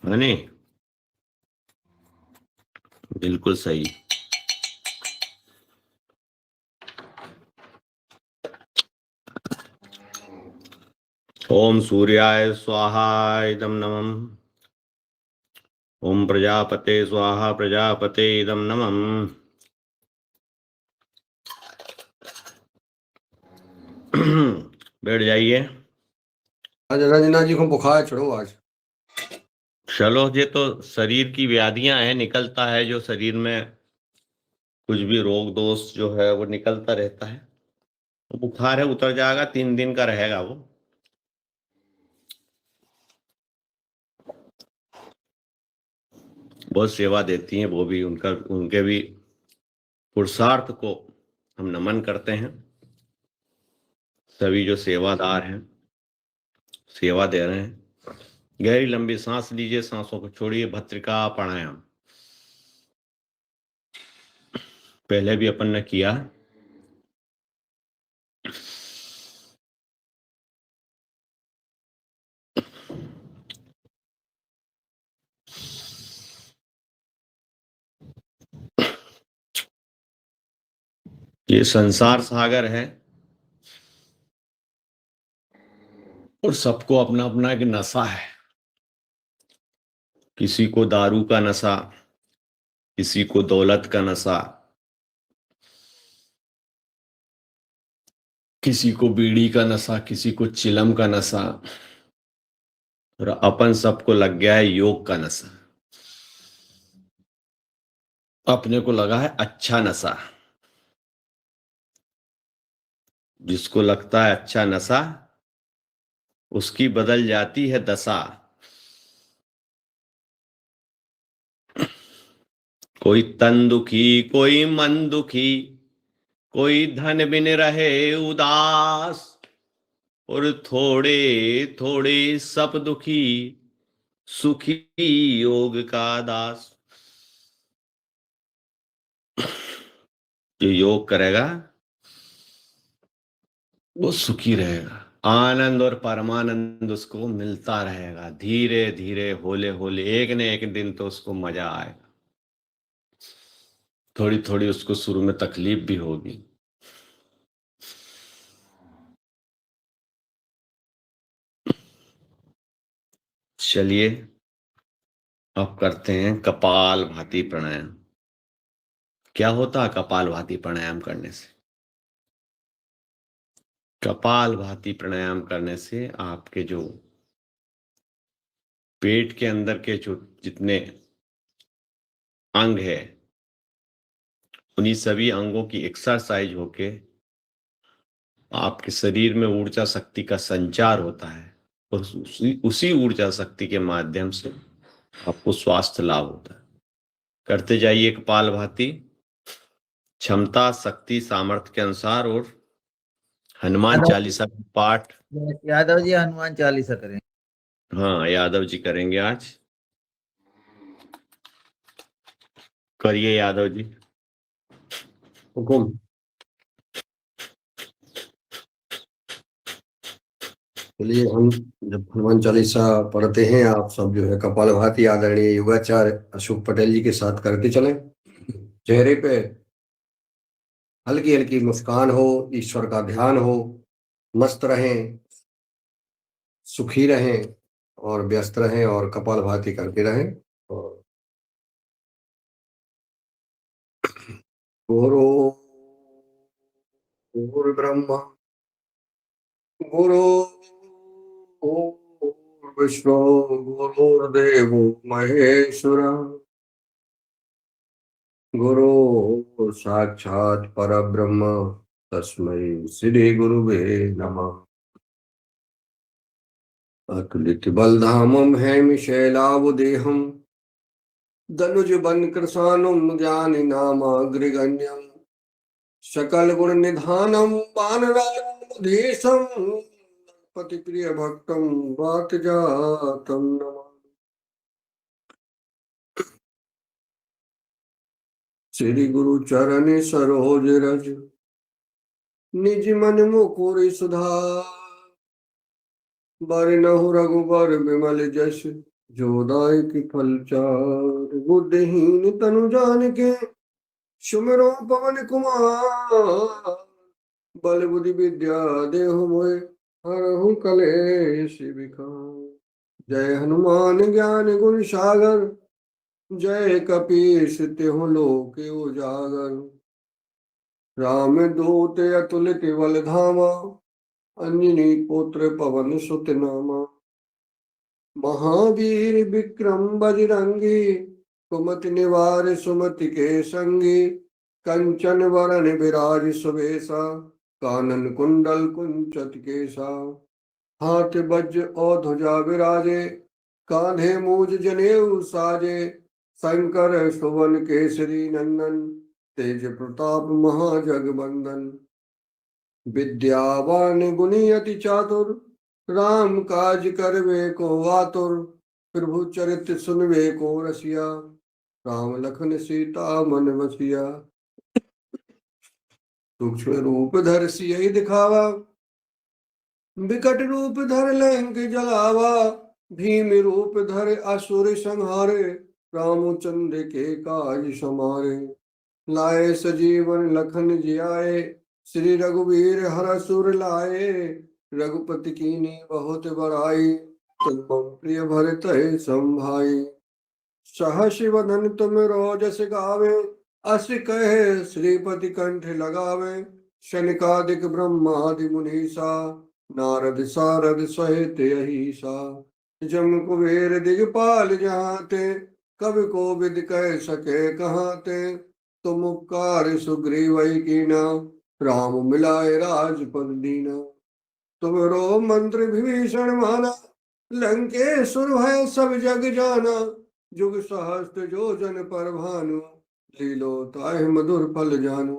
नहीं, बिल्कुल सही। ओम सूर्याय स्वाहा इदं नमः। ओम प्रजापते स्वाहा प्रजापते इदं नमः। बैठ जाइए। आज रंजना जी को बुखार चढ़ो आज। चलो, ये तो शरीर की व्याधियां हैं, निकलता है जो शरीर में कुछ भी रोग दोष जो है वो निकलता रहता है। बुखार है, उतर जाएगा, 3 दिन का रहेगा वो। बहुत सेवा देती हैं वो भी, उनका उनके भी पुरुषार्थ को हम नमन करते हैं। सभी जो सेवादार हैं, सेवा दे रहे हैं। गहरी लंबी सांस लीजिए, सांसों को छोड़िए। भस्त्रिका प्राणायाम पहले भी अपन ने किया। ये संसार सागर है और सबको अपना अपना एक नशा है। किसी को दारू का नशा, किसी को दौलत का नशा, किसी को बीड़ी का नशा, किसी को चिलम का नशा, और अपन सबको लग गया है योग का नशा। अपने को लगा है अच्छा नशा। जिसको लगता है अच्छा नशा, उसकी बदल जाती है दशा। कोई तन दुखी, कोई मन दुखी, कोई धन बिन रहे उदास, और थोड़े थोड़े सब दुखी, सुखी योग का दास। जो योग करेगा वो सुखी रहेगा, आनंद और परमानंद उसको मिलता रहेगा। धीरे धीरे होले होले एक न एक दिन तो उसको मजा आएगा। थोड़ी थोड़ी उसको शुरू में तकलीफ भी होगी। चलिए अब करते हैं कपाल भाती प्राणायाम। क्या होता है कपाल भाती प्राणायाम करने से? कपाल भाती प्राणायाम करने से आपके जो पेट के अंदर के जो जितने अंग है, उन्हीं सभी अंगों की एक्सरसाइज होके आपके शरीर में ऊर्जा शक्ति का संचार होता है, और उसी ऊर्जा शक्ति के माध्यम से आपको स्वास्थ्य लाभ होता है। करते जाइए कपाल भाती, क्षमता शक्ति सामर्थ्य के अनुसार, और हनुमान चालीसा का पाठ। यादव जी हनुमान चालीसा करें। हाँ, यादव जी करेंगे आज। करिए यादव जी। हुकुम। चलिए, हम जब हनुमान चालीसा पढ़ते हैं, आप सब जो है कपालभाति आदरणीय योगाचार्य अशोक पटेल जी के साथ करते चलें। चेहरे पे हल्की हल्की मुस्कान हो, ईश्वर का ध्यान हो, मस्त रहें, सुखी रहें और व्यस्त रहें और कपालभाति करते रहें। और गुरु गुरुर्ब्रह्मा गुरु विष्णु गुरुर्देवो महेश्वरा गुरु साक्षात परब्रह्म तस्मै श्री गुरुवे नमः। अतुलित बलधामं हेमशैलावदेहं दनुज बन कृशानुम ज्ञानि नामाग्रगण्यं सकल गुण निधानम वानराधीशं पति प्रिय भक्तम वात जातम नमामि। श्री गुरु चरण सरोज रज निज मन मुकुर सुधार बरनहु रघुबर विमल जस जो दायक फलचार। बुद्धिहीन तनु जानिके सुमिरो पवन कुमार बल बुद्धि विद्या देहु मोहि हरहु कलेश विकार। जय हनुमान ज्ञान गुण सागर जय कपीस तिहु लोक उजागर। राम दूत अतुलित बल धामा अंजनी पुत्र पवन सुत नामा। महावीर विक्रम बजरंगी कुमति निवार सुमति के संगी। कंचन वरण विराज सुबेसा कानन कुंडल कुंचत केसा। हाथ वज्र और ध्वजा विराजे कांधे मूज जनेऊ साजे। शंकर सुवन केसरी नंदन तेज प्रताप महाजगबंदन। विद्यावान गुणी अति चातुर राम काज करवे को आतुर। प्रभु चरित्र सुनवे को रसिया राम लखन सीता मन बसिया। सूक्ष्म रूप धर सियहि दिखावा विकट रूप धर लंक जलावा। भीम रूप धर असुर संहारे रामचंद्र के काज समारे। लाए सजीवन लखन जियाए, श्री रघुवीर हर सुर लाए। रघुपति कीनी बहुत बड़ाई, तुम मम प्रिय भरत संभाई। सहस वदन तुम रोजस गावे, अस कहे श्रीपति कंठ लगावे। शनिकादिक ब्रह्मादि मुनीसा, नारद सारद सहित अहिसा। जम कुबेर दिगपाल जहाते, कवि को विद कह सके कहाते। तुम उपकार सुग्रीव कीना, राम मिलाए राजपद दीना। तुम रो मंत्र विभीषण माना, लंकेश्वर भय सब जग जाना। जुग सहस्त्र जो जन पर भानु, लीलो ताहि मधुर फल जानू।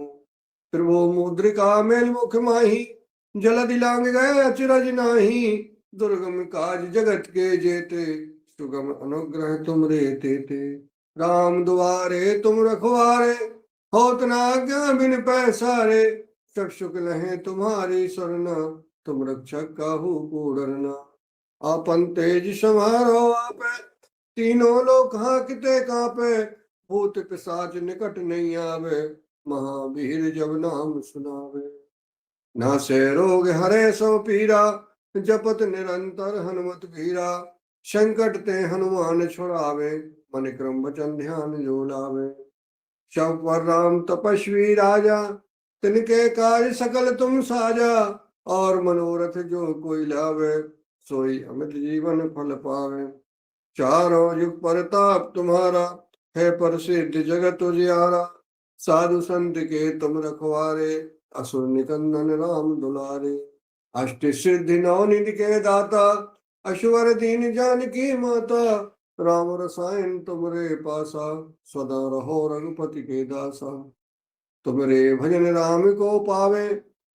फिर वो मुद्रिका मेल मुख माही, जल दिलांग गए अचरज नाही। दुर्गम काज जगत के जेते, सुगम अनुग्रह तुम रे तेते। राम दुआरे तुम रखवारे, होत न आज्ञा बिन पैसारे। सब सुख लहे तुम्हारी सरना, तुम रक्षक काहू को डरना। आपन तेज समारो आपे, तीनों लोक हांकते कांपे। भूत पिशाच निकट नहीं आवे, महावीर जब नाम सुनावे। नासे रोग हरे सो पीरा, जपत निरंतर हनुमत भीरा। संकट ते हनुमान छुड़ावे, मन क्रम वचन ध्यान जो लावे। सब पर राम तपस्वी राजा, तिनके कार्य सकल तुम साजा। और मनोरथ जो कोई लावे, सोई अमित जीवन फल पावे। चारों युग परताप तुम्हारा, है प्रसिद्ध जगत उजियारा। साधु संत के तुम रखवारे, असुर निकंदन राम दुलारे। अष्ट सिद्धि नौ निधि के दाता, अश्वर दीन जानकी माता। राम रसायन तुमरे पासा, सदा रहो रघुपति के दासा। तुमरे भजन राम को पावे,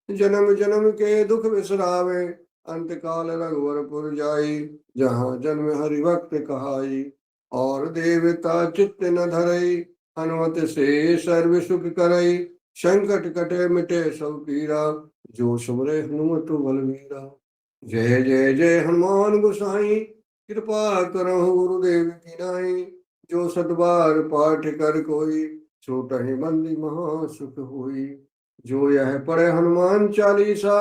जन्म जन्म के दुख बिसरावे। अंत काल रघुवरपुर जाई, जहाँ जन्म हरि भक्त कहाई। और देवता चित्त न धरई, हनुमत से सर्व सुख करई। संकट कटे मिटे सब पीरा, जो सुमरे हनुमत बलवीरा। जय जय जय हनुमान गोसाई, कृपा करहु गुरुदेव की नाई। जो सतबार पाठ कर कोई, छोटहि बंदी महा सुख होई। जो यह पढ़े हनुमान चालीसा,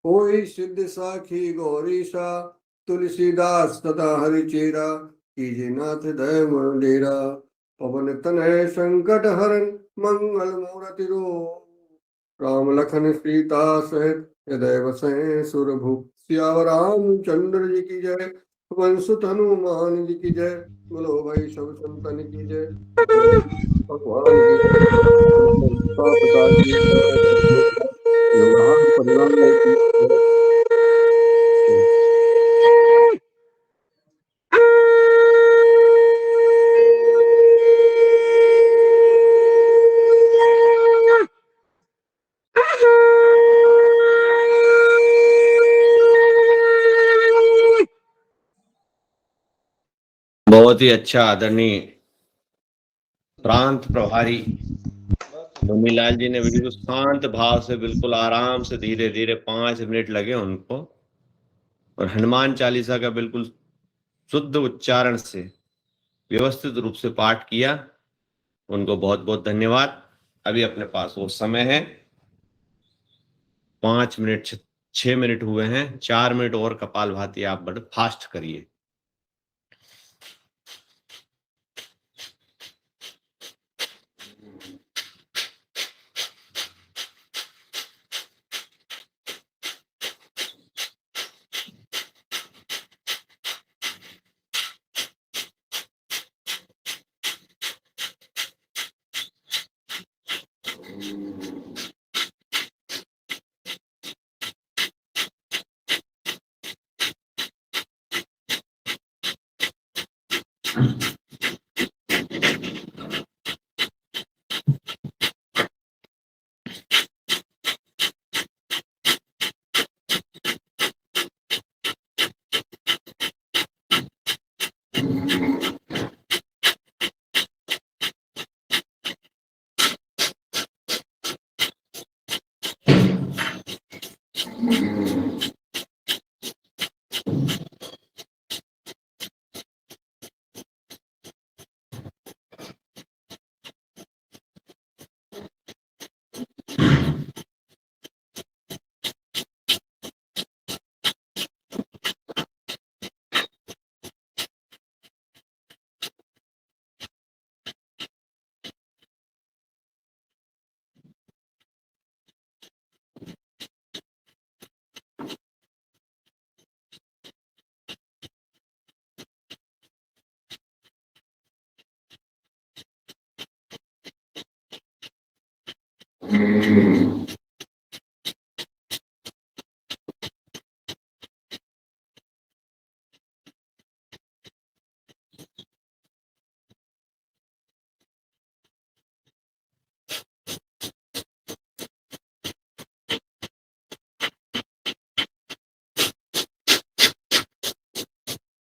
होई सिद्ध साखी गौरी सा। तुलसीदास तथा हरिचेरा, कीजे नाथ दय मन डेरा। पवन तनय संकट हरन, मंगल मूर्ति रो। राम लखन सीता सहित, हृदय बसें सुरभूप। सियावर रामचंद्र जी की जय, वंशुत हनुमान जी की जय। बोलो भाई सब संतन की जय, भगवान की प्रसाद की जय। योगान परिवार की जय। बहुत ही अच्छा आदरणीय प्रांत प्रभारी मुनीलाल जी ने बिल्कुल शांत भाव से, बिल्कुल आराम से, धीरे धीरे 5 मिनट लगे उनको, और हनुमान चालीसा का बिल्कुल शुद्ध उच्चारण से व्यवस्थित रूप से पाठ किया। उनको बहुत बहुत धन्यवाद। अभी अपने पास वो समय है, 5 मिनट 6 मिनट हुए हैं, 4 मिनट और कपालभाति आप बड़े फास्ट करिए।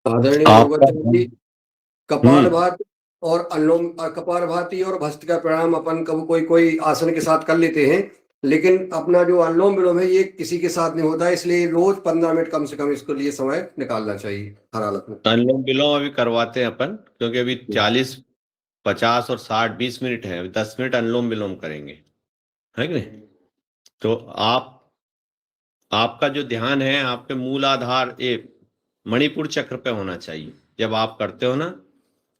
आदरणीय आपका योगाचार्य जी, कपालभाति और अनुलोम कपालभाति और भस्त्रिका प्राणायाम अपन कब कोई कोई आसन के साथ कर लेते हैं, लेकिन अपना जो अनुलोम विलोम है ये किसी के साथ नहीं होता है, इसलिए रोज 15 मिनट कम से कम इसके लिए समय निकालना चाहिए हर हालत में। अनुलोम विलोम अभी करवाते हैं अपन, क्योंकि अभी 40, 50 और 60, 20 मिनट है, अभी 10 मिनट अनुलोम विलोम करेंगे, है कि नहीं? तो आपका जो ध्यान है आपके मूल आधार मणिपुर चक्र पे होना चाहिए। जब आप करते हो ना,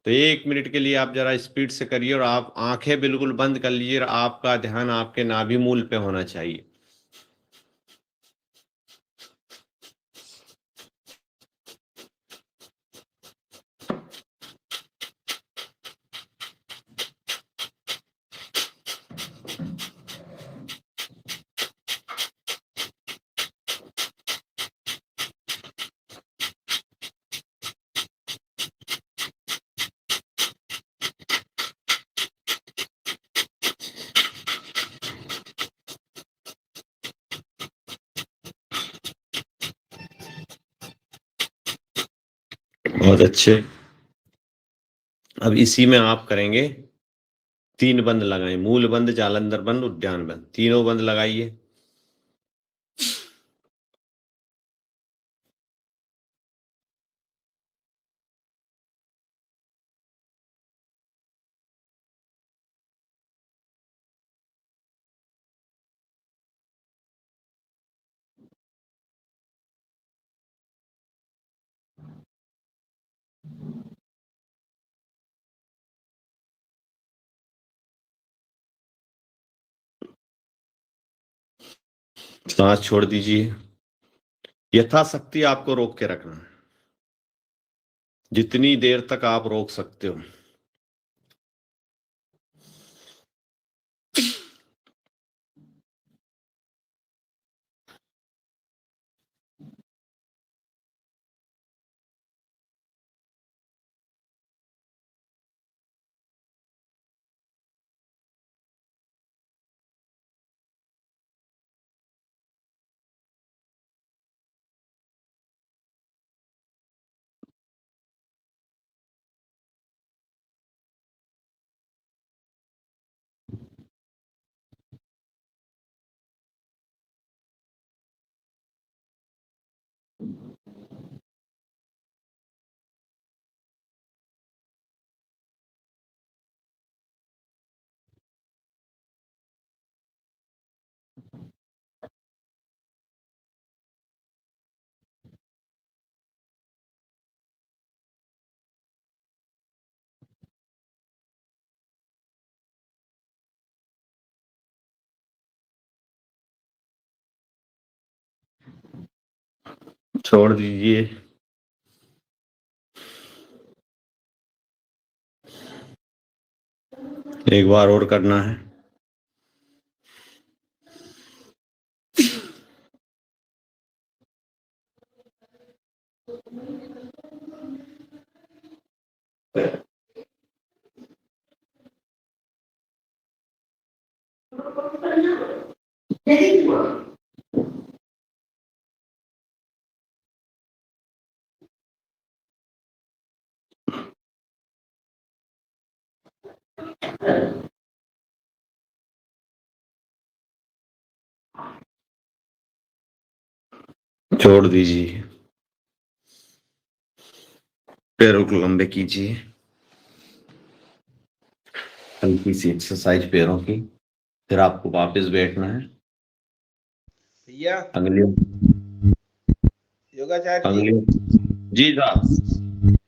तो 1 मिनट के लिए आप जरा स्पीड से करिए और आप आंखें बिल्कुल बंद कर लीजिए और आपका ध्यान आपके नाभि मूल पे होना चाहिए। बहुत अच्छे। अब इसी में आप करेंगे 3 बंद लगाएं, मूल बंद, जालंधर बंद, उद्यान बंद, तीनों बंद लगाइए। सांस छोड़ दीजिए। यथाशक्ति आपको रोक के रखना है, जितनी देर तक आप रोक सकते हो। छोड़ दीजिए। एक बार और करना है। छोड़ दीजिए। पैरों को लंबे कीजिए, हल्की सी एक्सरसाइज पैरों की, फिर आपको वापस बैठना है। भैया अगली योगाचार्य जी, जी साहब।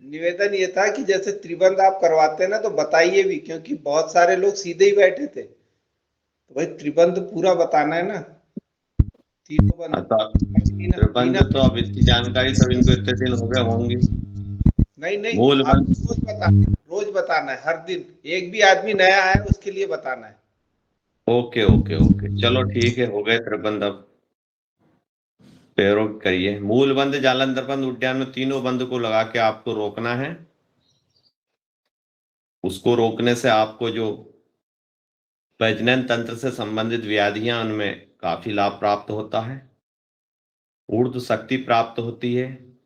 निवेदन ये था कि जैसे त्रिबंध आप करवाते हैं ना, तो बताइए भी, क्योंकि बहुत सारे लोग सीधे ही बैठे थे, तो भाई त्रिबंध पूरा बताना है ना, तीनों बंद। त्रिबंध तो अब इतनी जानकारी सब इनको इतने दिन हो गए होंगे। नहीं, मूल आप बंद रोज बताना है, हर दिन। एक भी आदमी नया है उसके लिए बताना है। ओके ओके ओके, चलो ठीक है, हो गए त्रिबंध। अब पैरों करिए। मूल बंध, जालंधर बंध, उद्यान में तीनों बंध को लगा के आपको रोकना है। उसको रोकने से आपको जो प्रजनन तंत्र से संबंधित व्याधियां, उनमें काफी लाभ प्राप्त होता है। ऊर्ध्व शक्ति प्राप्त होती है,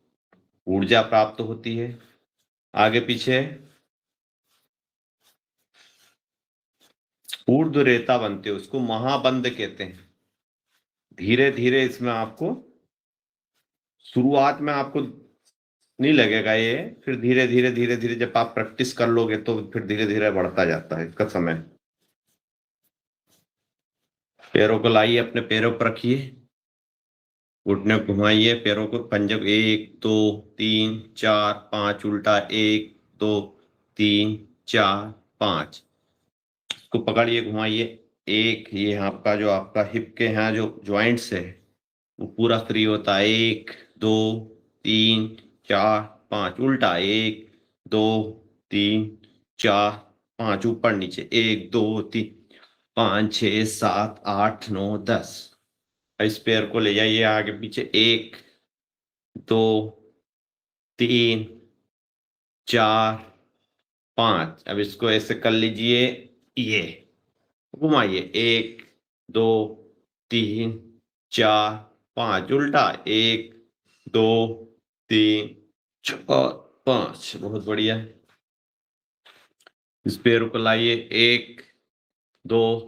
ऊर्जा प्राप्त होती है। आगे पीछे ऊर्ध्व रेता बनते हैं, उसको महाबंध कहते हैं। धीरे धीरे इसमें आपको, शुरुआत में आपको नहीं लगेगा ये, फिर धीरे धीरे धीरे धीरे जब आप प्रैक्टिस कर लोगे तो फिर धीरे धीरे बढ़ता जाता है इसका समय। पैरों को लाइए, अपने पैरों पर रखिए, घुटने को घुमाइए, पैरों को, पंजे को, 1 2 3 4 5, उल्टा 1 2 3 4 5, इसको पकड़िए, घुमाइए। एक, ये आपका जो आपका हिप के यहाँ जो ज्वाइंट्स है वो पूरा फ्री होता है। 1 2 3 4 5, उल्टा 1 2 3 4 5, ऊपर नीचे 1 2 3 5 6 7 8 9 10। इस पैर को ले जाइए आगे पीछे, 1 2 3 4 5। अब इसको ऐसे कर लीजिए, ये घुमाइए, 1 2 3 4 5, उल्टा 1 2 3 4 5। बहुत बढ़िया। इस पैर को लाइए, 1 2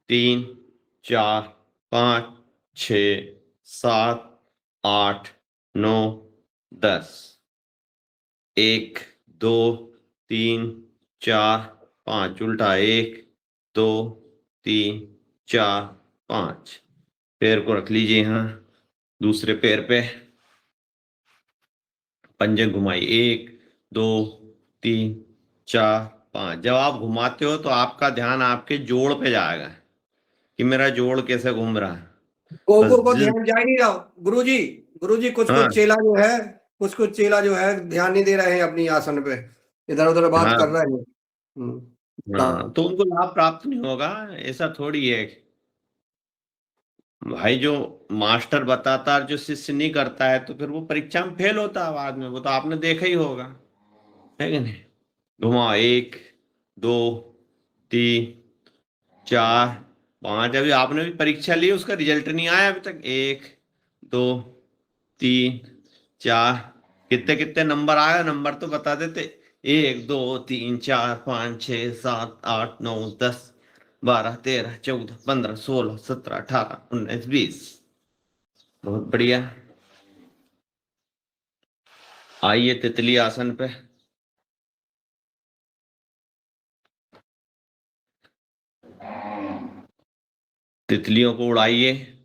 3 4 5 6 7 8 9 10। 1 2 3 4 5, उल्टा 1 2 3 4 5। पैर को रख लीजिए यहाँ दूसरे पैर पे, पंजे घुमाइए, 1 2 3 4 5। जब आप घुमाते हो तो आपका ध्यान आपके जोड़ पे जाएगा कि मेरा जोड़ कैसे घूम रहा है। गोगो को बस ध्यान जा ही नहीं रहा। गुरुजी, गुरुजी कुछ हाँ कुछ चेला जो है, कुछ कुछ चेला जो है ध्यान नहीं दे रहे हैं अपनी आसन पे, इधर उधर बात हाँ कर रहे हैं। हाँ, तो उनको लाभ प्राप्त नहीं होगा, ऐसा थोड़ी है। भाई जो मास्टर बताता है, जो शिष्य नहीं करता है तो फिर वो परीक्षा में फेल होता है बाद में, वो तो आपने देखा ही होगा, है कि नहीं। घुमाओ, 1 2 3 4 5। अभी आपने भी परीक्षा ली, उसका रिजल्ट नहीं आया अभी तक। 1 2 3 4, कितने कितने नंबर आया, नंबर तो बता देते। 1 2 3 4 5 6 7 8 9 10 12 13 14 15 16 17 18 19 20। बहुत बढ़िया। आइए तितली आसन पे। तितलियों को उड़ाइए।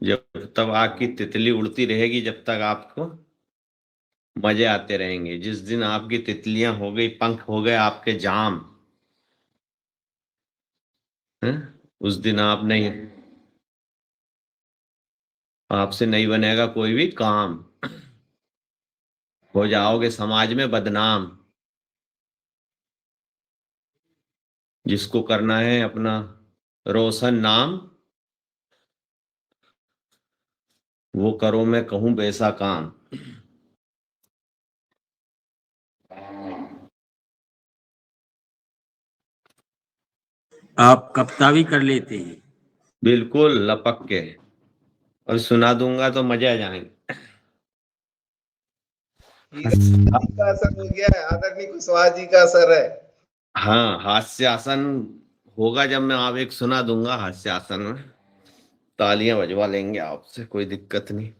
जब तक आपकी तितली उड़ती रहेगी, जब तक आपको मजे आते रहेंगे। जिस दिन आपकी तितलियां हो गई, पंख हो गए आपके जाम, हैं? उस दिन आप नहीं, आपसे नहीं बनेगा कोई भी काम, हो जाओगे समाज में बदनाम। जिसको करना है अपना रोशन नाम, वो करो मैं कहूं वैसा काम। आप कविता भी कर लेते हैं? बिल्कुल लपक के, और सुना दूंगा तो मजे आ जाएंगे। हीरा जी का असर हो गया है, आदरणीय कुशवाहा जी का असर है। हाँ, हास्यासन होगा जब मैं, आप एक सुना दूंगा हास्यासन में, तालियां बजवा लेंगे आपसे, कोई दिक्कत नहीं।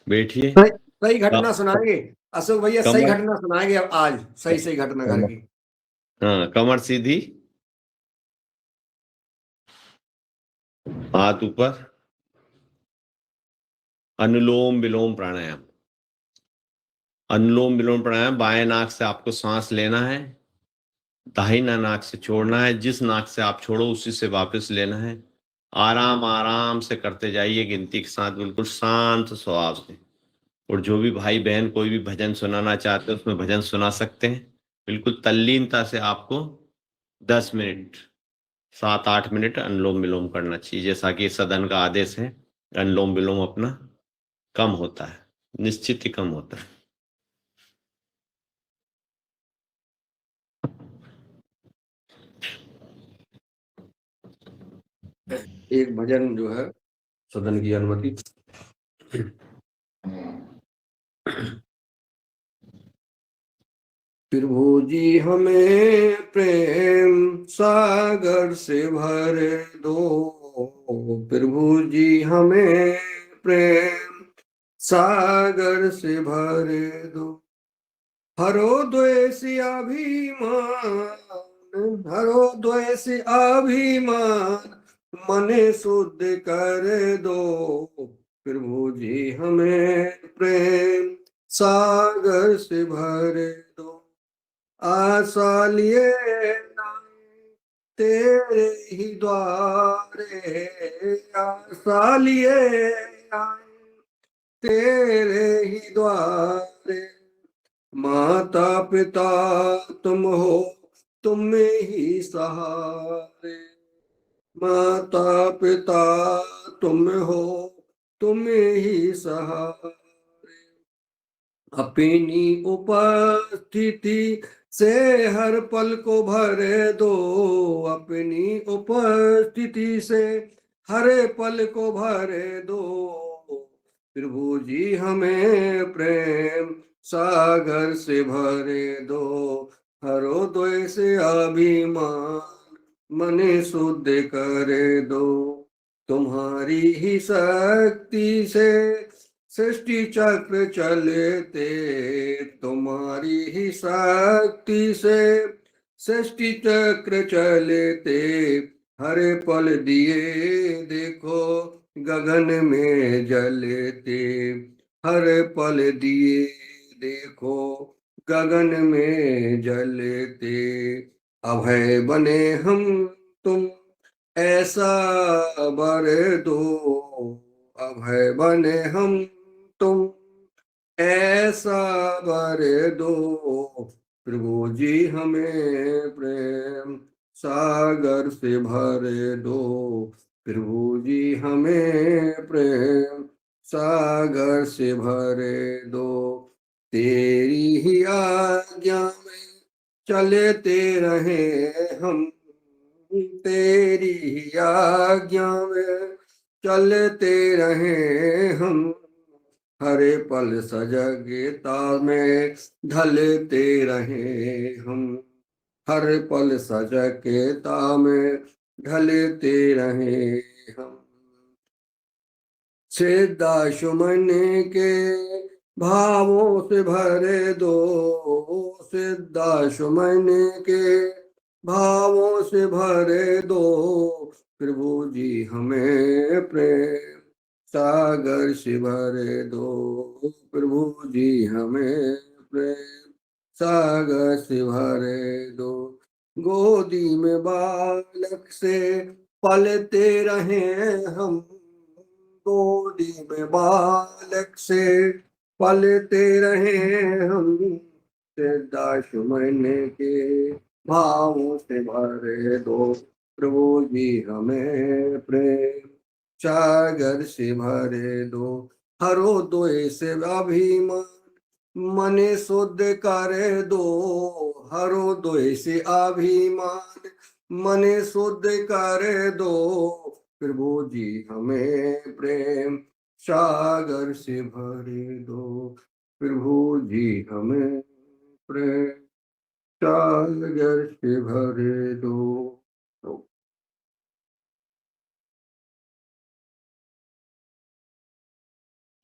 बैठिए। सही सही घटना क- सुनाएंगे अशोक भैया, सही कमर, घटना सुनाएंगे अब आज, सही सही घटना घर की। हाँ, कमर सीधी, हाथ ऊपर, अनुलोम विलोम प्राणायाम। अनुलोम विलोम प्राणायाम, बाएं नाक से आपको सांस लेना है, दाहिना नाक से छोड़ना है। जिस नाक से आप छोड़ो उसी से वापस लेना है। आराम आराम से करते जाइए, गिनती के साथ, बिल्कुल शांत स्वभाव से। और जो भी भाई बहन कोई भी भजन सुनाना चाहते हैं उसमें भजन सुना सकते हैं। बिल्कुल तल्लीनता से आपको 10 मिनट 7-8 मिनट अनुलोम विलोम करना चाहिए, जैसा कि सदन का आदेश है। अनुलोम विलोम अपना कम होता है, निश्चित ही कम होता है। एक भजन जो है सदन की अनुमति। प्रभु जी हमें प्रेम सागर से भर दो, प्रभु जी हमें प्रेम सागर से भर दो, हरो द्वेष अभिमान, हरो द्वेष अभिमान, मने शुद्ध कर दो, प्रभु जी हमें प्रेम सागर से भर दो, आशा लिए आए तेरे ही द्वारे, आशा लिए आए तेरे ही द्वारे, माता पिता तुम हो तुम ही सहारे, माता पिता तुम हो तुम ही सहारे, अपनी उपस्थिति से हर पल को भर दो, अपनी उपस्थिति से हर पल को भर दो, प्रभु जी हमें प्रेम सागर से भर दो, हरो द्वेष अभिमान मने शुद्ध कर दो, तुम्हारी ही शक्ति से सृष्टि चक्र चलते, तुम्हारी ही शक्ति से सृष्टि चक्र चलते, हर पल दिए देखो गगन में जलते, हर पल दिए देखो गगन में जलते, अभय बने हम तुम ऐसा वर दो, अभय बने हम तुम ऐसा वर दो, प्रभु जी हमें प्रेम सागर से भर दो, प्रभु जी हमें प्रेम सागर से भर दो, तेरी ही आज्ञा में चलते रहे हम, तेरी ही आज्ञा में चलते रहे हम, हरे पल सजगता में ढलते रहे हम, हर पल सजगता में ढलते रहे हम, सिद्धाशुमन के भावों से भर दो, सिद्धाशुमन के भावों से भर दो, प्रभु जी हमें प्रेम सागर से भर दो, प्रभु जी हमें प्रेम सागर से भर दो, गोदी में बालक से पलते रहे हम, गोदी में बालक से पलते रहे हम, सिद्धाशुमन के भावों से भर दो, प्रभु जी हमें प्रेम सागर से भर दो, हरो द्वेष अभिमान मने शुद्ध कर दो, हरो द्वेष अभिमान मने शुद्ध कर दो, प्रभु जी हमें प्रेम सागर से भर दो, प्रभु जी हमें प्रेम सागर से भर दो।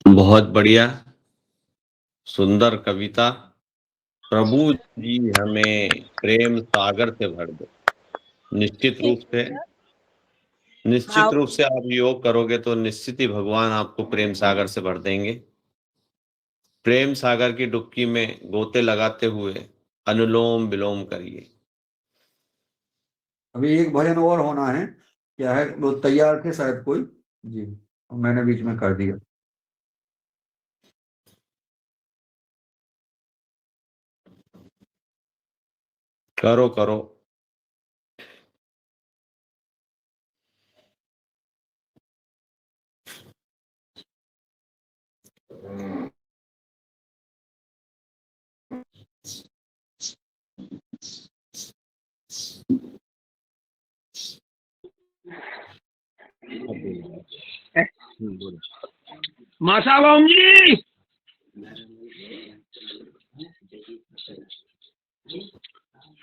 बहुत बढ़िया, सुंदर कविता। प्रभु जी हमें प्रेम सागर से भर दो। निश्चित रूप से आप योग करोगे तो निश्चित ही भगवान आपको प्रेम सागर से भर देंगे। प्रेम सागर की डुबकी में गोते लगाते हुए अनुलोम विलोम करिए। अभी एक भजन और होना है, क्या है वो तैयार थे शायद कोई जी, मैंने बीच में कर दिया। करो करो। मासा ओम जी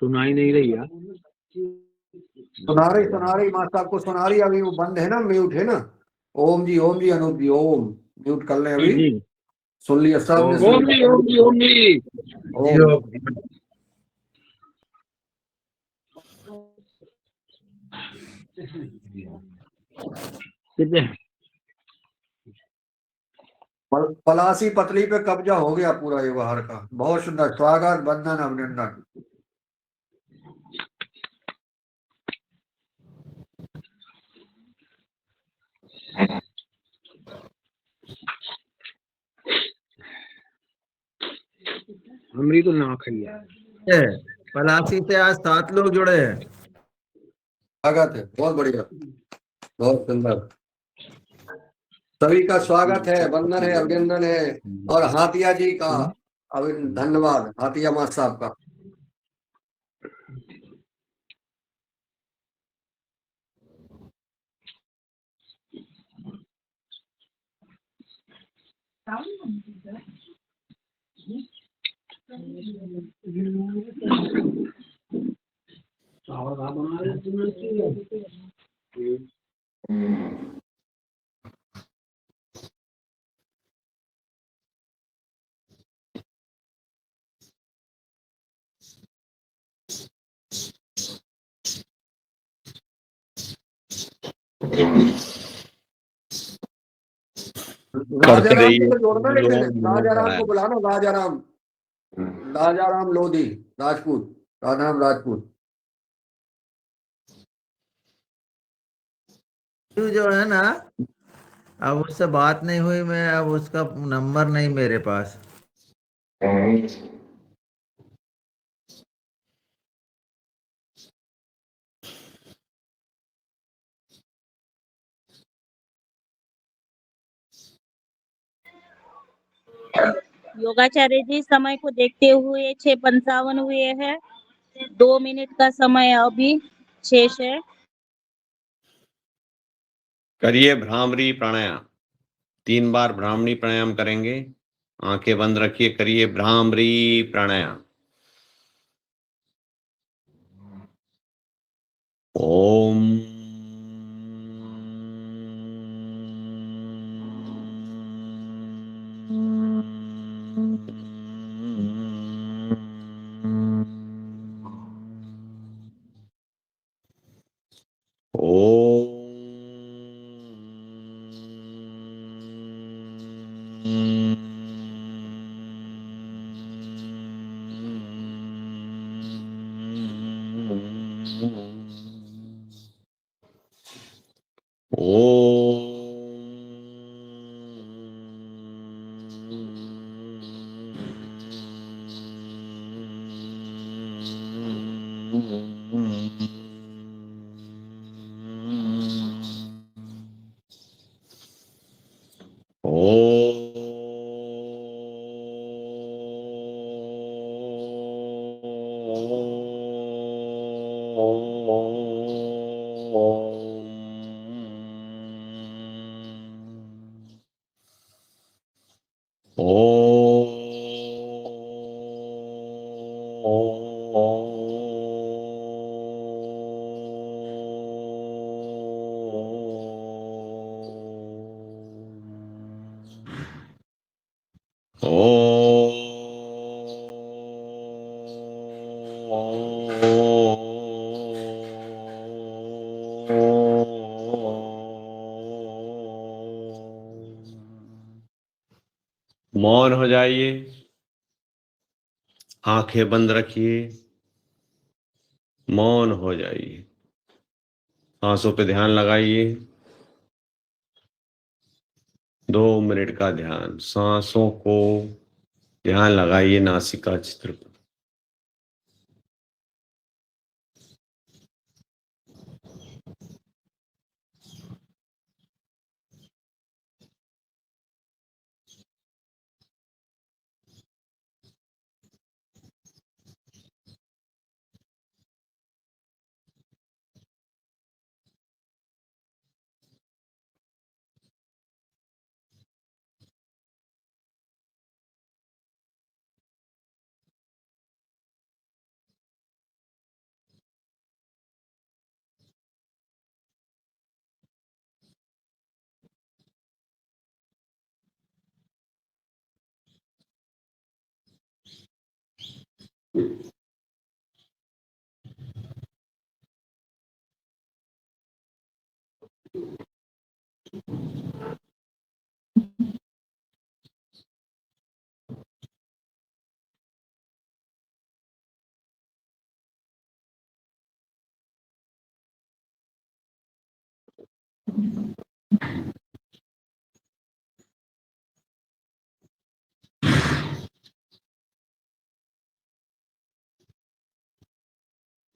सुनाई नहीं रही यार। सुना रही माँ साहब को सुना रही। अभी वो बंद है ना, म्यूट है ना। ओम जी अनूप जी ओम। म्यूट कर लें अभी। जी सुन लिया सब ने? ओम जी ओम जी ओम जी। ओम। कितने पलासी पतली पे कब्जा हो गया पूरा ये बाहर का। बहुत सुंदर स्वागत, वंदन, अभिनंदन। हमारी तो नाक है यार। पलासी से आज 7 लोग जुड़े हैं। स्वागत है, बहुत बढ़िया, बहुत सुंदर। सभी का स्वागत है, वंदन है, अभिनंदन है। और हाथिया जी का धन्यवाद, हाथिया माँ साहब का। करते राजाराम रहिए। को तो जोड़ना लेकिन, लोग राजाराम को बुलाना। राजाराम लोधी राजपूत, राजाराम राजपूत। जो है ना, अब उससे बात नहीं हुई। मैं अब उसका नंबर नहीं मेरे पास। योगाचार्य जी, समय को देखते हुए 6:55 हुए हैं। 2 मिनट का समय अभी शेष है। करिए भ्रामरी प्राणायाम। 3 बार भ्रामरी प्राणायाम करेंगे। आंखें बंद रखिए, करिए भ्रामरी प्राणायाम। ओम मौन हो जाइए, आंखें बंद रखिए, मौन हो जाइए, सांसों पे ध्यान लगाइए। 2 मिनट का ध्यान, सांसों को ध्यान लगाइए नासिका चित्र पर।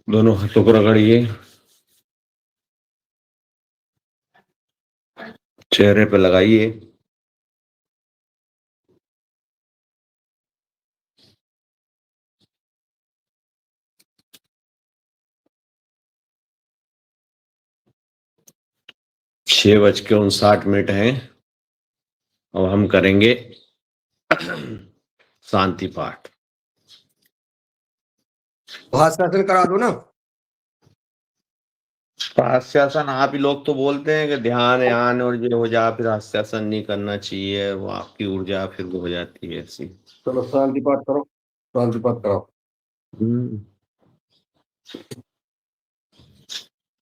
दोनों हाथों को रगड़िए, चेहरे पे लगाइए। छह बज के 59 है। अब हम करेंगे शांति पाठ। भाषासन करा दो ना। हास्यासन आप ही लोग तो बोलते हैं कि ध्यान यान और ये हो जा, फिर हास्यासन नहीं करना चाहिए, वो आपकी ऊर्जा फिर वो हो जाती है ऐसी। चलो शांति पाठ करो, शांति पाठ कराओ।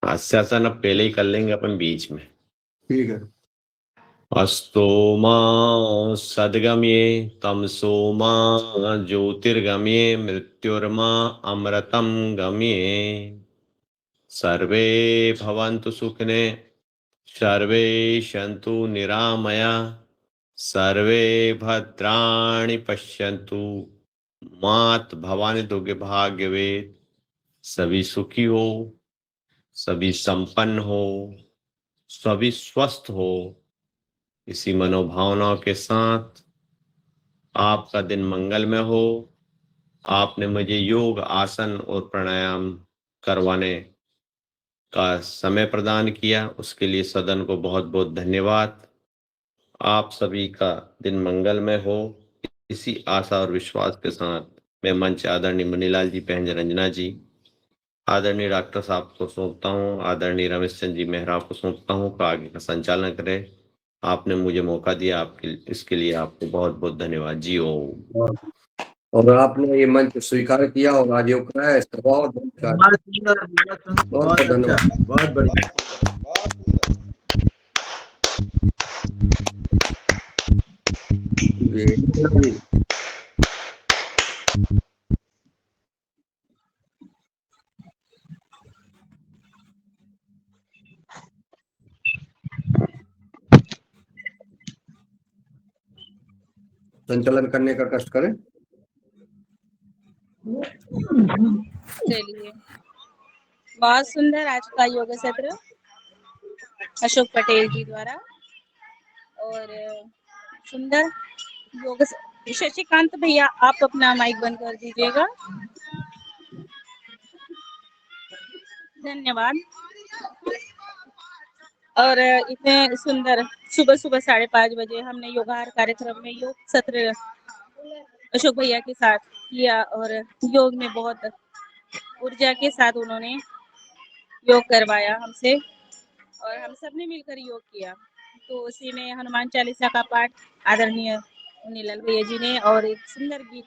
हास्यासन अब पहले ही कर लेंगे अपन बीच में। ठीक है। अस्तो मा सद्गम्ये तमसो मा ज्योतिर्गम्ये मृत्युर्मा अमृतं गम्ये। सर्वे भवन्तु सुखिने, सर्वे सन्तु निरामया, सर्वे भद्राणि पश्यन्तु मात भवानी दुर्गे भाग्यवेद। सभी सुखी हो, सभी संपन्न हो, सभी स्वस्थ हो। इसी मनोभावनाओं के साथ आपका दिन मंगलमय हो। आपने मुझे योग, आसन और प्राणायाम करवाने का समय प्रदान किया, उसके लिए सदन को बहुत बहुत धन्यवाद। आप सभी का दिन मंगलमय हो। इसी आशा और विश्वास के साथ मैं मंच आदरणीय मुनीलाल जी, बहन रंजना जी, आदरणीय डॉक्टर साहब को सौंपता हूँ, आदरणीय रमेश चंद्र जी मेहरा को सौंपता हूँ कि आगे का संचालन करें। आपने मुझे मौका दिया, आपके इसके लिए आपको बहुत बहुत धन्यवाद जी। ओम। और आपने ये मंच स्वीकार किया और आज योग कराया, इसका बहुत बहुत सुंदर, बहुत अच्छा, धन्यवाद। बहुत बढ़िया। बहुत सुंदर। जी। संचालन करने का कष्ट करें। चलिए, बहुत सुंदर आज का योग सत्र अशोक पटेल जी द्वारा, और सुंदर योग। शशिकांत भैया, आप अपना माइक बंद कर दीजिएगा। धन्यवाद। और इतने सुंदर सुबह सुबह 5:30 बजे हमने योगाहार कार्यक्रम में योग सत्र अशोक भैया के साथ किया, और योग में बहुत ऊर्जा के साथ उन्होंने योग करवाया हमसे, और हम सब ने मिलकर योग किया। तो उसी में हनुमान चालीसा का पाठ आदरणीय मुनीलाल भैया जी ने, और एक सुंदर गीत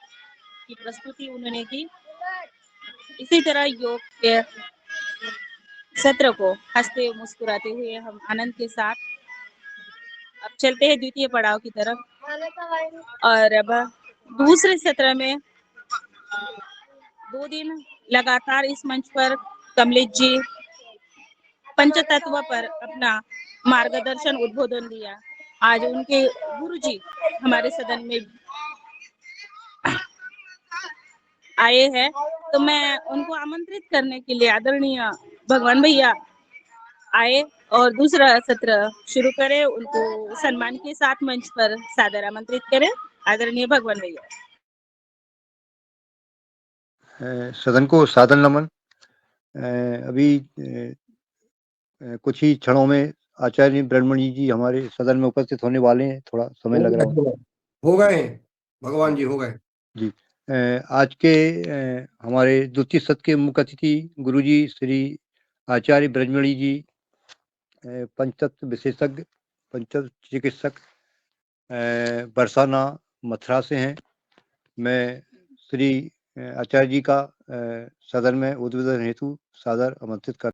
की प्रस्तुति उन्होंने की। इसी तरह योग के सत्र को हंसते मुस्कुराते हुए हम आनंद के साथ अब चलते हैं द्वितीय पड़ाव की तरफ। और अब दूसरे सत्र में 2 दिन लगातार इस मंच पर कमलेश जी पंचतत्व पर अपना मार्गदर्शन उद्बोधन दिया। आज उनके गुरुजी हमारे सदन में आए हैं, तो मैं उनको आमंत्रित करने के लिए आदरणीय भगवान भैया आए और दूसरा सत्र शुरू करें। उनको सम्मान के साथ मंच पर सादर आमंत्रित करें। आदरणीय भगवान भैया। सदन को सादर नमन। अभी कुछ ही क्षणों में आचार्य ब्रह्मणि जी हमारे सदन में उपस्थित होने वाले हैं। थोड़ा समय लग रहा है। हो गए भगवान जी, हो गए जी। आज के हमारे द्वितीय सत्र के मुख्य अतिथि गुरुजी श्री आचार्य ब्रह्मणि जी पंचतत्व विशेषज्ञ, पंचतत्व चिकित्सक, बरसाना मथुरा से हैं। मैं श्री आचार्य जी का सदन में उद्बोधन हेतु सादर आमंत्रित कर